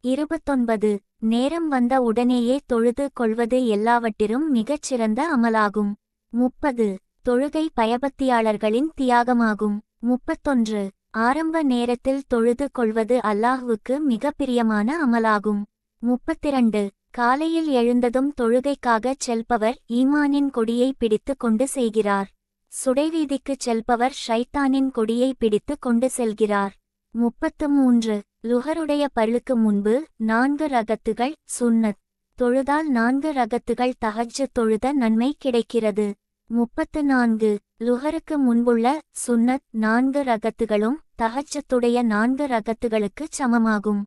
29. நேரம் வந்த உடனேயே தொழுது கொள்வது எல்லாவற்றிலும் மிகச்சிறந்த அமலாகும். 30. தொழுகை பயபக்தியாளர்களின் தியாகமாகும். 31. ஆரம்ப நேரத்தில் தொழுது கொள்வது அல்லாஹ்வுக்கு மிக பிரியமான அமலாகும். 32. காலையில் எழுந்ததும் தொழுகைக்காகச் செல்பவர் ஈமானின் கொடியை பிடித்து கொண்டு செய்கிறார். சுடைவீதிக்குச் செல்பவர் ஷைத்தானின் கொடியை பிடித்து கொண்டு செல்கிறார். 33. லுஹருடைய பருளுக்கு முன்பு 4 ரகத்துகள் சுன்னத் தொழுதால் 4 ரகத்துகள் தஹஜ்ஜுத் தொழுத நன்மை கிடைக்கிறது. 34. லுஹருக்கு முன்புள்ள சுன்னத் 4 ரகத்துகளும் தஹஜ்ஜுத்துடைய 4 ரகத்துகளுக்குச் சமமாகும்.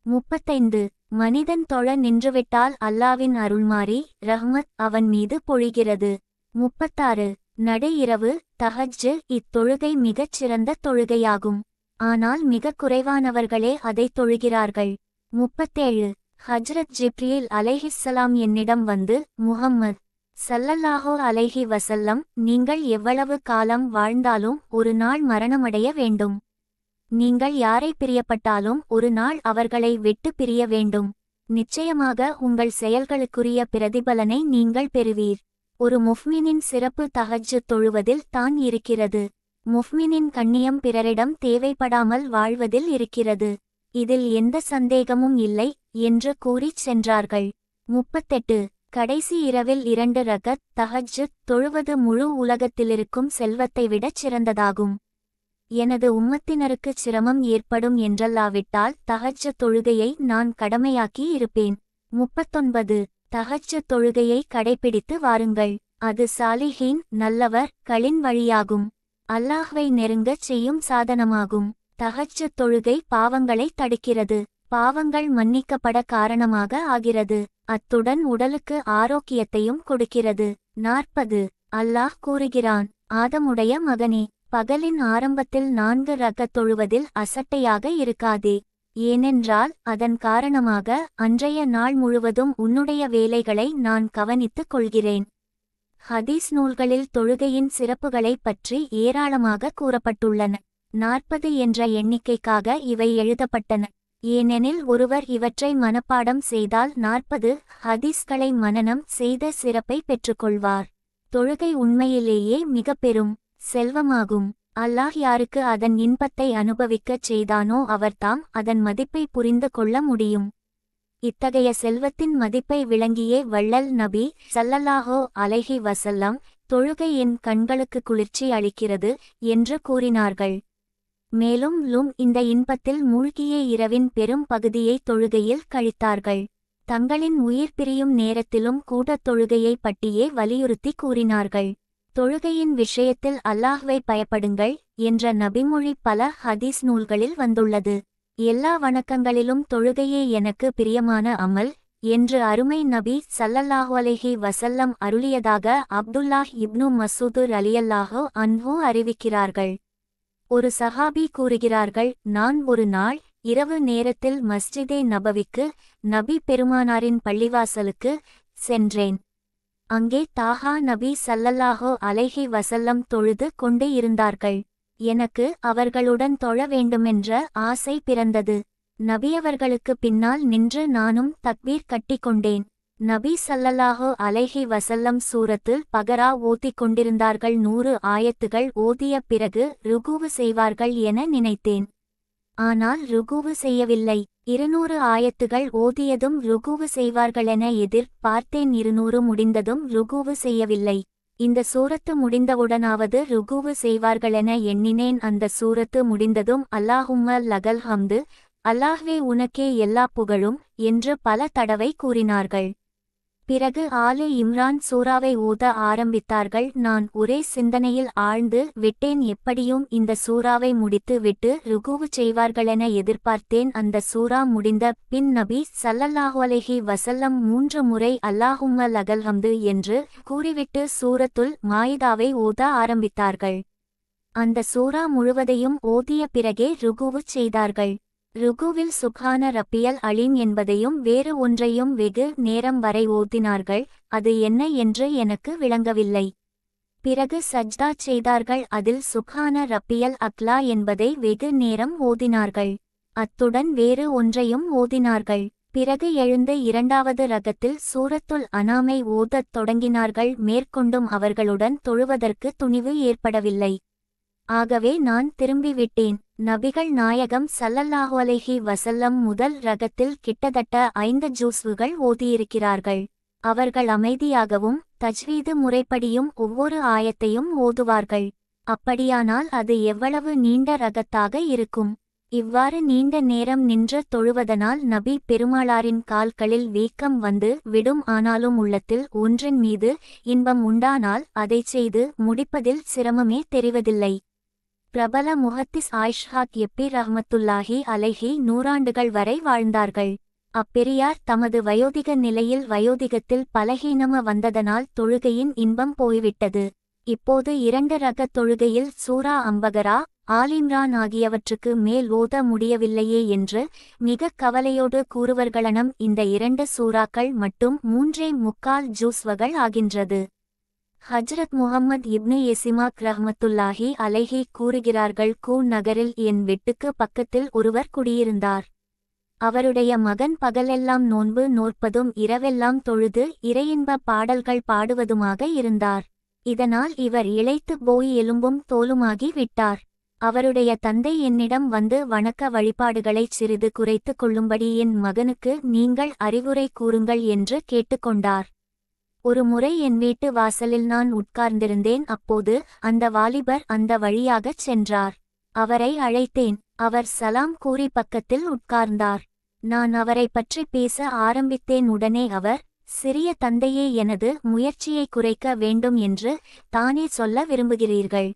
35. மனிதன் தொழ நின்றுவிட்டால் அல்லாவின் அருள்மாரி ரஹ்மத் அவன் மீது பொழிகிறது. 36. நடு இரவு தஹஜ்ஜு இத்தொழுகை மிகச் சிறந்த தொழுகையாகும். ஆனால் மிக குறைவானவர்களே அதை தொழுகிறார்கள். 37. ஹஜ்ரத் ஜிப்ரீல் அலைஹிஸ்ஸலாம் என்னிடம் வந்து முஹம்மத் ஸல்லல்லாஹு அலைஹி வஸல்லம் நீங்கள் எவ்வளவு காலம் வாழ்ந்தாலும் ஒரு நாள் மரணமடைய வேண்டும். நீங்கள் யாரை பிரியப்பட்டாலும் ஒரு நாள் அவர்களை விட்டு பிரிய வேண்டும். நிச்சயமாக உங்கள் செயல்களுக்குரிய பிரதிபலனை நீங்கள் பெறுவீர். ஒரு முஃமினின் சிறப்பு தஹஜ்ஜுத் தொழுவதில் தான் இருக்கிறது. முஃமினின் கண்ணியம் பிறரிடம் தேவைப்படாமல் வாழ்வதில் இருக்கிறது. இதில் எந்த சந்தேகமும் இல்லை என்று கூறிச் சென்றார்கள். 38. கடைசி இரவில் 2 ரகத் தஹஜ்ஜுத் தொழுவது முழு உலகத்திலிருக்கும் செல்வத்தை விடச் சிறந்ததாகும். எனது உம்மத்தினருக்குச் சிரமம் ஏற்படும் என்றல்லாவிட்டால் தஹஜ்ஜுத் தொழுகையை நான் கடமையாக்கி இருப்பேன். 39. தஹஜ்ஜுத் தொழுகையை கடைப்பிடித்து வாருங்கள். அது சாலிஹீன் நல்லவர் களின் வழியாகும். அல்லாஹ்வை நெருங்கச் செய்யும் சாதனமாகும். தஹஜ்ஜுத் தொழுகை பாவங்களை தடுக்கிறது. பாவங்கள் மன்னிக்கப்பட காரணமாக ஆகிறது. அத்துடன் உடலுக்கு ஆரோக்கியத்தையும் கொடுக்கிறது. 40. அல்லாஹ் கூறுகிறான், ஆதமுடைய மகனே, பகலின் ஆரம்பத்தில் 4 ரகத் தொழுவதில் அசட்டையாக இருக்காதே. ஏனென்றால் அதன் காரணமாக அன்றைய நாள் முழுவதும் உன்னுடைய வேலைகளை நான் கவனித்துக் கொள்கிறேன். ஹதீஸ் நூல்களில் தொழுகையின் சிறப்புகளைப் பற்றி ஏராளமாக கூறப்பட்டுள்ளன. 40 என்ற எண்ணிக்கைக்காக இவை எழுதப்பட்டன. ஏனெனில் ஒருவர் இவற்றை மனப்பாடம் செய்தால் 40 ஹதீஸ்களை மனனம் செய்த சிறப்பை பெற்றுக்கொள்வார். தொழுகை உண்மையிலேயே மிக பெரும் செல்வமாகும். அல்லாஹ் யாருக்கு அதன் இன்பத்தை அனுபவிக்கச் செய்தானோ அவர்தாம் அதன் மதிப்பை புரிந்து கொள்ள முடியும். இத்தகைய செல்வத்தின் மதிப்பை விளங்கியே வள்ளல் நபி ஸல்லல்லாஹு அலைஹி வஸல்லம் தொழுகை என் கண்களுக்கு குளிர்ச்சி அளிக்கிறது என்று கூறினார்கள். மேலும் இந்த இன்பத்தில் மூழ்கிய இரவின் பெரும் பகுதியை தொழுகையில் கழித்தார்கள். தங்களின் உயிர் பிரியும் நேரத்திலும் கூட தொழுகையை பற்றியே வலியுறுத்தி கூறினார்கள். தொழுகையின் விஷயத்தில் அல்லாஹ்வை பயப்படுங்கள் என்ற நபிமொழி பல ஹதீஸ் நூல்களில் வந்துள்ளது. எல்லா வணக்கங்களிலும் தொழுகையே எனக்கு பிரியமான அமல் என்று அருமை நபி ஸல்லல்லாஹு அலைஹி வஸல்லம் அருளியதாக அப்துல்லாஹ் இப்னு மஸ்ஊத் ரலியல்லாஹு அன்ஹு அறிவிக்கிறார்கள். ஒரு சஹாபி கூறுகிறார்கள், நான் ஒரு நாள் இரவு நேரத்தில் மஸ்ஜிதே நபவிக்கு நபி பெருமானாரின் பள்ளிவாசலுக்கு சென்றேன். அங்கே தாஹா நபி ஸல்லல்லாஹு அலைஹி வஸல்லம் தொழுது கொண்டு இருந்தார்கள். எனக்கு அவர்களுடன் தொழ வேண்டுமென்ற ஆசை பிறந்தது. நபியவர்களுக்கு பின்னால் நின்று நானும் தக்பீர் கட்டிக்கொண்டேன். நபி ஸல்லல்லாஹு அலைஹி வஸல்லம் சூரத்துல் பகரா ஓதிக் கொண்டிருந்தார்கள். 100 ஆயத்துகள் ஓதிய பிறகு ருகூவு செய்வார்கள் என நினைத்தேன். ஆனால் ருகூவு செய்யவில்லை. 200 ஆயத்துகள் ஓதியதும் ருகூவு செய்வார்களென பார்த்தேன். 200 முடிந்ததும் ருகூவு செய்யவில்லை. இந்த சூரத்து முடிந்தவுடனாவது ருகூவு செய்வார்களென எண்ணினேன். அந்த சூரத்து முடிந்ததும் அல்லாஹும்ம லகல் ஹம்து, அல்லாஹ்வே உனக்கே எல்லா புகழும் என்று பல தடவை கூறினார்கள். பிறகு ஆலு இம்ரான் சூராவை ஓத ஆரம்பித்தார்கள். நான் ஒரே சிந்தனையில் ஆழ்ந்து விட்டேன். எப்படியும் இந்த சூராவை முடித்து விட்டு ருகூவு செய்வார்களென எதிர்பார்த்தேன். அந்த சூரா முடிந்த பின் நபி ஸல்லல்லாஹு அலைஹி வஸல்லம் 3 முறை அல்லாஹும்ம லகல் ஹம்து என்று கூறிவிட்டு சூரத்துல் மாயிதாவை ஓத ஆரம்பித்தார்கள். அந்த சூரா முழுவதையும் ஓதிய பிறகே ருகூவு செய்தார்கள். ருகூவில் சுப்ஹான ரப்பியல் அலீம் என்பதையும் வேறு ஒன்றையும் வெகு நேரம் வரை ஓதினார்கள். அது என்ன என்று எனக்கு விளங்கவில்லை. பிறகு சஜ்தா செய்தார்கள். அதில் சுப்ஹான ரப்பியல் அக்லா என்பதை வெகு நேரம் ஓதினார்கள். அத்துடன் வேறு ஒன்றையும் ஓதினார்கள். பிறகு எழுந்து 2வது ரகத்தில் சூரத்துல் அனாமை ஓதத் தொடங்கினார்கள். மேற்கொண்டும் அவர்களுடன் தொழுவதற்கு துணிவு ஏற்படவில்லை. ஆகவே நான் திரும்பிவிட்டேன். நபிகள் நாயகம் ஸல்லல்லாஹு அலைஹி வஸல்லம் முதல் ரகத்தில் கிட்டத்தட்ட 5 ஜுஸ்வுகள் ஓதியிருக்கிறார்கள். அவர்கள் அமைதியாகவும் தஜ்வீது முறைப்படியும் ஒவ்வொரு ஆயத்தையும் ஓதுவார்கள். அப்படியானால் அது எவ்வளவு நீண்ட ரகத்தாக இருக்கும்? இவ்வாறு நீண்ட நேரம் நின்று தொழுவதனால் நபி பெருமாளாரின் கால்களில் வீக்கம் வந்து விடும். ஆனாலும் உள்ளத்தில் ஒன்றின் மீது இன்பம் உண்டானால் அதைச் செய்து முடிப்பதில் சிரமமே தெரிவதில்லை. பிரபல முஹத்திஸ் ஆயிஷ்ஹாக் எப்பி ரஹ்மத்துல்லாஹி அலைஹி 100 ஆண்டுகள் வரை வாழ்ந்தார்கள். அப்பெரியார் தமது வயோதிக நிலையில் வயோதிகத்தில் பலகீனம வந்ததனால் தொழுகையின் இன்பம் போய்விட்டது. இப்போது 2 ரக தொழுகையில் சூரா அம்பகரா, ஆலிம்ரான் ஆகியவற்றுக்கு மேல் ஓத முடியவில்லையே என்று மிக கவலையோடு கூறுவர்களனம். இந்த 2 சூறாக்கள் மட்டும் 3.25 ஜுஸ்வகள் ஆகின்றது. ஹஜ்ரத் முஹம்மத் இப்னு எசிமாக் ரஹ்மத்துல்லாஹி அலைஹி கூறுகிறார்கள், நகரில் என் வீட்டுக்கு பக்கத்தில் ஒருவர் குடியிருந்தார். அவருடைய மகன் பகலெல்லாம் நோன்பு நோற்பதும் இரவெல்லாம் தொழுது இறையின்ப பாடல்கள் பாடுவதுமாக இருந்தார். இதனால் இவர் இளைத்து போய் எலும்பும் தோலுமாகி விட்டார். அவருடைய தந்தை என்னிடம் வந்து வணக்க வழிபாடுகளைச் சிறிது குறைத்து கொள்ளும்படி என் மகனுக்கு நீங்கள் அறிவுரை கூறுங்கள் என்று கேட்டுக்கொண்டார். ஒரு முறை என் வீட்டு வாசலில் நான் உட்கார்ந்திருந்தேன். அப்போது அந்த வாலிபர் அந்த வழியாகச் சென்றார். அவரை அழைத்தேன். அவர் சலாம் கூறி பக்கத்தில் உட்கார்ந்தார். நான் அவரை பற்றி பேச ஆரம்பித்தேன். உடனே அவர், சிறிய தந்தையே, எனது முயற்சியை குறைக்க வேண்டும் என்று தானே சொல்ல விரும்புகிறீர்கள்?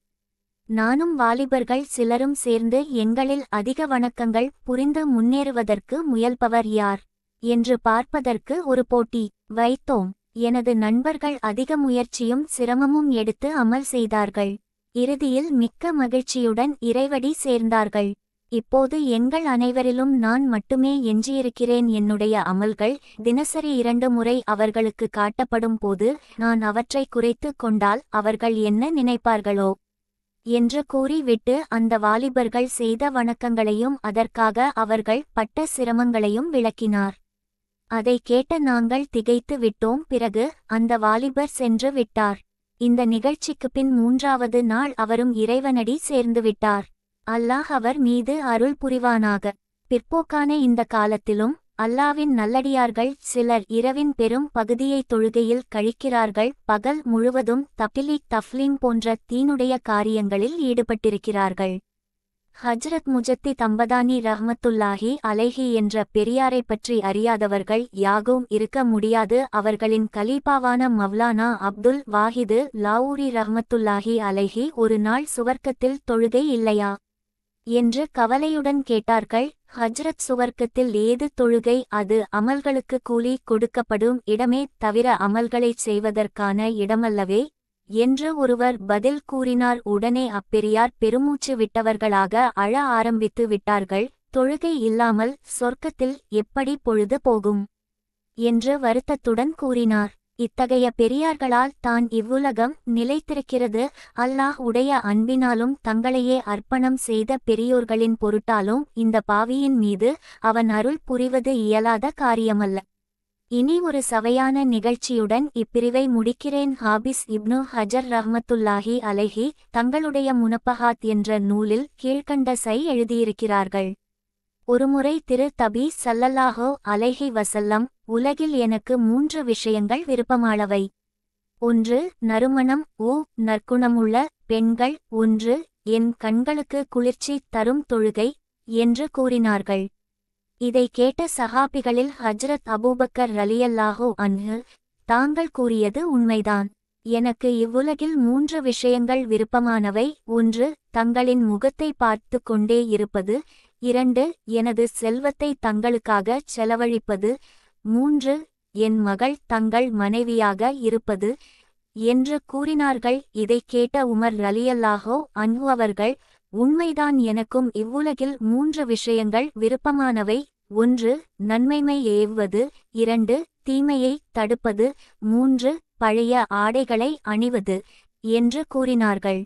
நானும் வாலிபர்கள் சிலரும் சேர்ந்து எங்களில் அதிக வணக்கங்கள் புரிந்து முன்னேறுவதற்கு முயல்பவர் யார் என்று பார்ப்பதற்கு ஒரு போட்டி வைத்தோம். எனது நண்பர்கள் அதிக முயற்சியும் சிரமமும் எடுத்து அமல் செய்தார்கள். இறுதியில் மிக்க மகிழ்ச்சியுடன் இறைவடி சேர்ந்தார்கள். இப்போது எங்கள் அனைவரிலும் நான் மட்டுமே எஞ்சியிருக்கிறேன். என்னுடைய அமல்கள் தினசரி 2 முறை அவர்களுக்கு காட்டப்படும் போது நான் அவற்றை குறைத்து கொண்டால் அவர்கள் என்ன நினைப்பார்களோ என்று கூறிவிட்டு அந்த வாலிபர்கள் செய்த வணக்கங்களையும் அதற்காக அவர்கள் பட்ட சிரமங்களையும் விளக்கினார். அதை கேட்ட நாங்கள் திகைத்து விட்டோம். பிறகு அந்த வாலிபர் சென்று விட்டார். இந்த நிகழ்ச்சிக்கு பின் 3வது நாள் அவரும் இறைவனடி சேர்ந்துவிட்டார். அல்லாஹ் அவர் மீது அருள் புரிவானாக. பிற்போக்கான இந்த காலத்திலும் அல்லாவின் நல்லடியார்கள் சிலர் இரவின் பெரும் பகுதியை தொழுகையில் கழிக்கிறார்கள். பகல் முழுவதும் தஃப்லீங் போன்ற தீனுடைய காரியங்களில் ஈடுபட்டிருக்கிறார்கள். ஹஜ்ரத் முஜத்தி தம்பதானி ரஹ்மத்துல்லாஹி அலைஹி என்ற பெரியாரை பற்றி அறியாதவர்கள் யாகும் இருக்க முடியாது. அவர்களின் கலீபாவான மவ்லானா அப்துல் வாஹிது லாவூரி ரஹ்மத்துல்லாஹி அலைஹி ஒரு நாள் சுவர்க்கத்தில் தொழுகை இல்லையா என்று கவலையுடன் கேட்டார்கள். ஹஜ்ரத், சுவர்க்கத்தில் ஏது தொழுகை? அது அமல்களுக்கு கூலி கொடுக்கப்படும் இடமே தவிர அமல்களைச் செய்வதற்கான இடமல்லவே என்று ஒருவர் பதில் கூறினார். உடனே அப்பெரியார் பெருமூச்சு விட்டவர்களாக அழ ஆரம்பித்து விட்டார்கள். தொழுகை இல்லாமல் சொர்க்கத்தில் எப்படி பொழுது போகும் என்று வருத்தத்துடன் கூறினார். இத்தகைய பெரியார்களால் தான் இவ்வுலகம் நிலைத்திருக்கிறது. அல்லாஹ் உடைய அன்பினாலும் தங்களையே அர்ப்பணம் செய்த பெரியோர்களின் பொருட்டாலும் இந்த பாவியின் மீது அவன் அருள் புரிவது இயலாத காரியமல்ல. இனி ஒரு சவையான நிகழ்ச்சியுடன் இப்பிரிவை முடிக்கிறேன். ஹாபிஸ் இப்னு ஹஜர் ரஹ்மத்துல்லாஹி அலைஹி தங்களுடைய முனப்பஹாத் என்ற நூலில் கீழ்க்கண்ட எழுதியிருக்கிறார்கள். ஒருமுறை திரு தபி ஸல்லல்லாஹு அலைஹி வஸல்லம், உலகில் எனக்கு 3 விஷயங்கள் விருப்பமானவை. 1. நறுமணம் நற்குணமுள்ள பெண்கள். 1. என் கண்களுக்கு குளிர்ச்சி தரும் தொழுகை என்று கூறினார்கள். இதை கேட்ட சஹாபிகளில் ஹஜ்ரத் அபூபக்கர் ரலியல்லாஹு அன்ஹு, தாங்கள் கூறியது உண்மைதான். எனக்கு இவ்வுலகில் 3 விஷயங்கள் விருப்பமானவை. 1. தங்களின் முகத்தை பார்த்து கொண்டே இருப்பது. 2. எனது செல்வத்தை தங்களுக்காக செலவழிப்பது. 3. என் மகள் தங்கள் மனைவியாக இருப்பது என்று கூறினார்கள். இதைக் கேட்ட உமர் ரலியல்லாஹு அன்ஹு அவர்கள், உண்மைதான், எனக்கும் இவ்வுலகில் 3 விஷயங்கள் விருப்பமானவை. 1. நன்மைமை ஏவுவது. 2. தீமையை தடுப்பது. 3. பழைய ஆடைகளை அணிவது என்று கூறினார்கள்.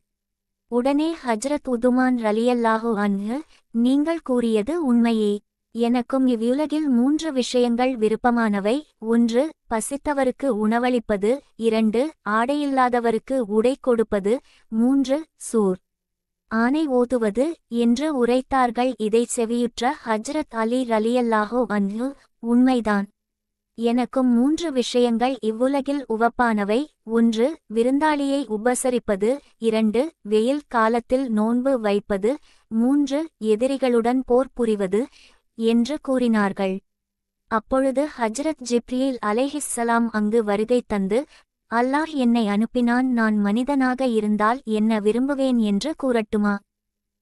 உடனே ஹஜ்ரத் உதுமான் ரலியல்லாஹு அன்ஹு, நீங்கள் கூறியது உண்மையே. எனக்கும் இவ்வுலகில் 3 விஷயங்கள் விருப்பமானவை. 1. பசித்தவருக்கு உணவளிப்பது. 2. ஆடையில்லாதவருக்கு உடை கொடுப்பது. 3. சூர் ஆணை ஓதுவது என்று உரைத்தார்கள். இதைச் செவியுற்ற ஹஜ்ரத் அலி ரலியல்லாஹு அன்ஹு, உண்மைதான், எனக்கும் 3 விஷயங்கள் இவ்வுலகில் உவப்பானவை. 1. விருந்தாளியை உபசரிப்பது. 2. வெயில் காலத்தில் நோன்பு வைப்பது. 3. எதிரிகளுடன் போர் புரிவது என்று கூறினார்கள். அப்பொழுது ஹஜ்ரத் ஜிப்ரீல் அலைஹிஸ்ஸலாம் அங்கு வருகை தந்து, அல்லாஹ் என்னை அனுப்பினான், நான் மனிதனாக இருந்தால் என்ன விரும்புவேன் என்று கூறட்டுமா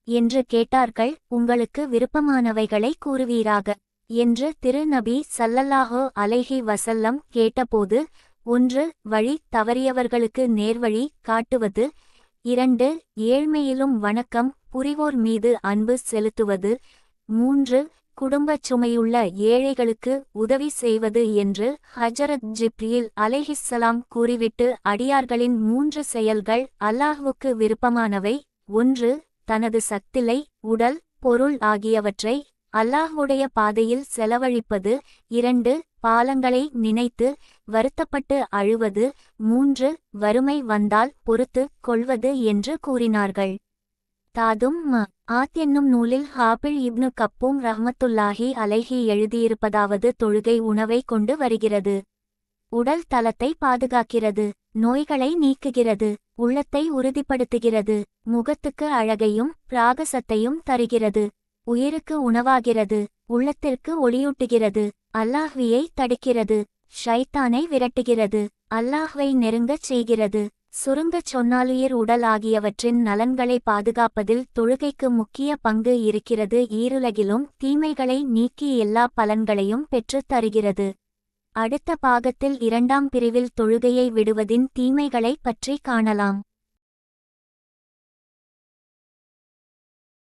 என்று கேட்டார்கள். உங்களுக்கு விருப்பமானவைகளை கூறுவீராக என்று திருநபி ஸல்லல்லாஹு அலைஹி வஸல்லம் கேட்டபோது, 1. வழி தவறியவர்களுக்கு நேர்வழி காட்டுவது. 2. ஏழ்மையிலும் வணக்கம் புரிவோர் மீது அன்பு செலுத்துவது. 3. குடும்பச் சுமையுள்ள ஏழைகளுக்கு உதவி செய்வது என்று ஹஜரத் ஜிப்ரீல் அலைஹிஸ்ஸலாம் கூறிவிட்டு, அடியார்களின் 3 செயல்கள் அல்லாஹ்வுக்கு விருப்பமானவை. 1. தனது சக்திலை, உடல், பொருள் ஆகியவற்றை அல்லாஹ்வுடைய பாதையில் செலவழிப்பது. 2. பாலங்களை நினைத்து வருத்தப்பட்டு அழுவது. 3. வறுமை வந்தால் பொறுத்து கொள்வது என்று கூறினார்கள். தாதும் ஆத் என்னும் நூலில் ஹாபிழ் இப்னு கப்பூம் ரஹ்மத்துல்லாஹி அலைஹி எழுதியிருப்பதாவது, தொழுகை உணவை கொண்டு வருகிறது, உடல் தலத்தை பாதுகாக்கிறது, நோய்களை நீக்குகிறது, உள்ளத்தை உறுதிப்படுத்துகிறது, முகத்துக்கு அழகையும் பிராகசத்தையும் தருகிறது, உயிருக்கு உணவாகிறது, உள்ளத்திற்கு ஒளியூட்டுகிறது, அல்லாஹ்வியை தடுக்கிறது, ஷைத்தானை விரட்டுகிறது, அல்லாஹ்வை நெருங்கச் செய்கிறது. சுருங்கச் சொன்னாலுயிர், உடல் ஆகியவற்றின் நலன்களை பாதுகாப்பதில் தொழுகைக்கு முக்கிய பங்கு இருக்கிறது. ஈருலகிலும் தீமைகளை நீக்கி எல்லா பலன்களையும் பெற்றுத் தருகிறது. அடுத்த பாகத்தில் 2ஆம் பிரிவில் தொழுகையை விடுவதின் தீமைகளைப் பற்றி காணலாம்.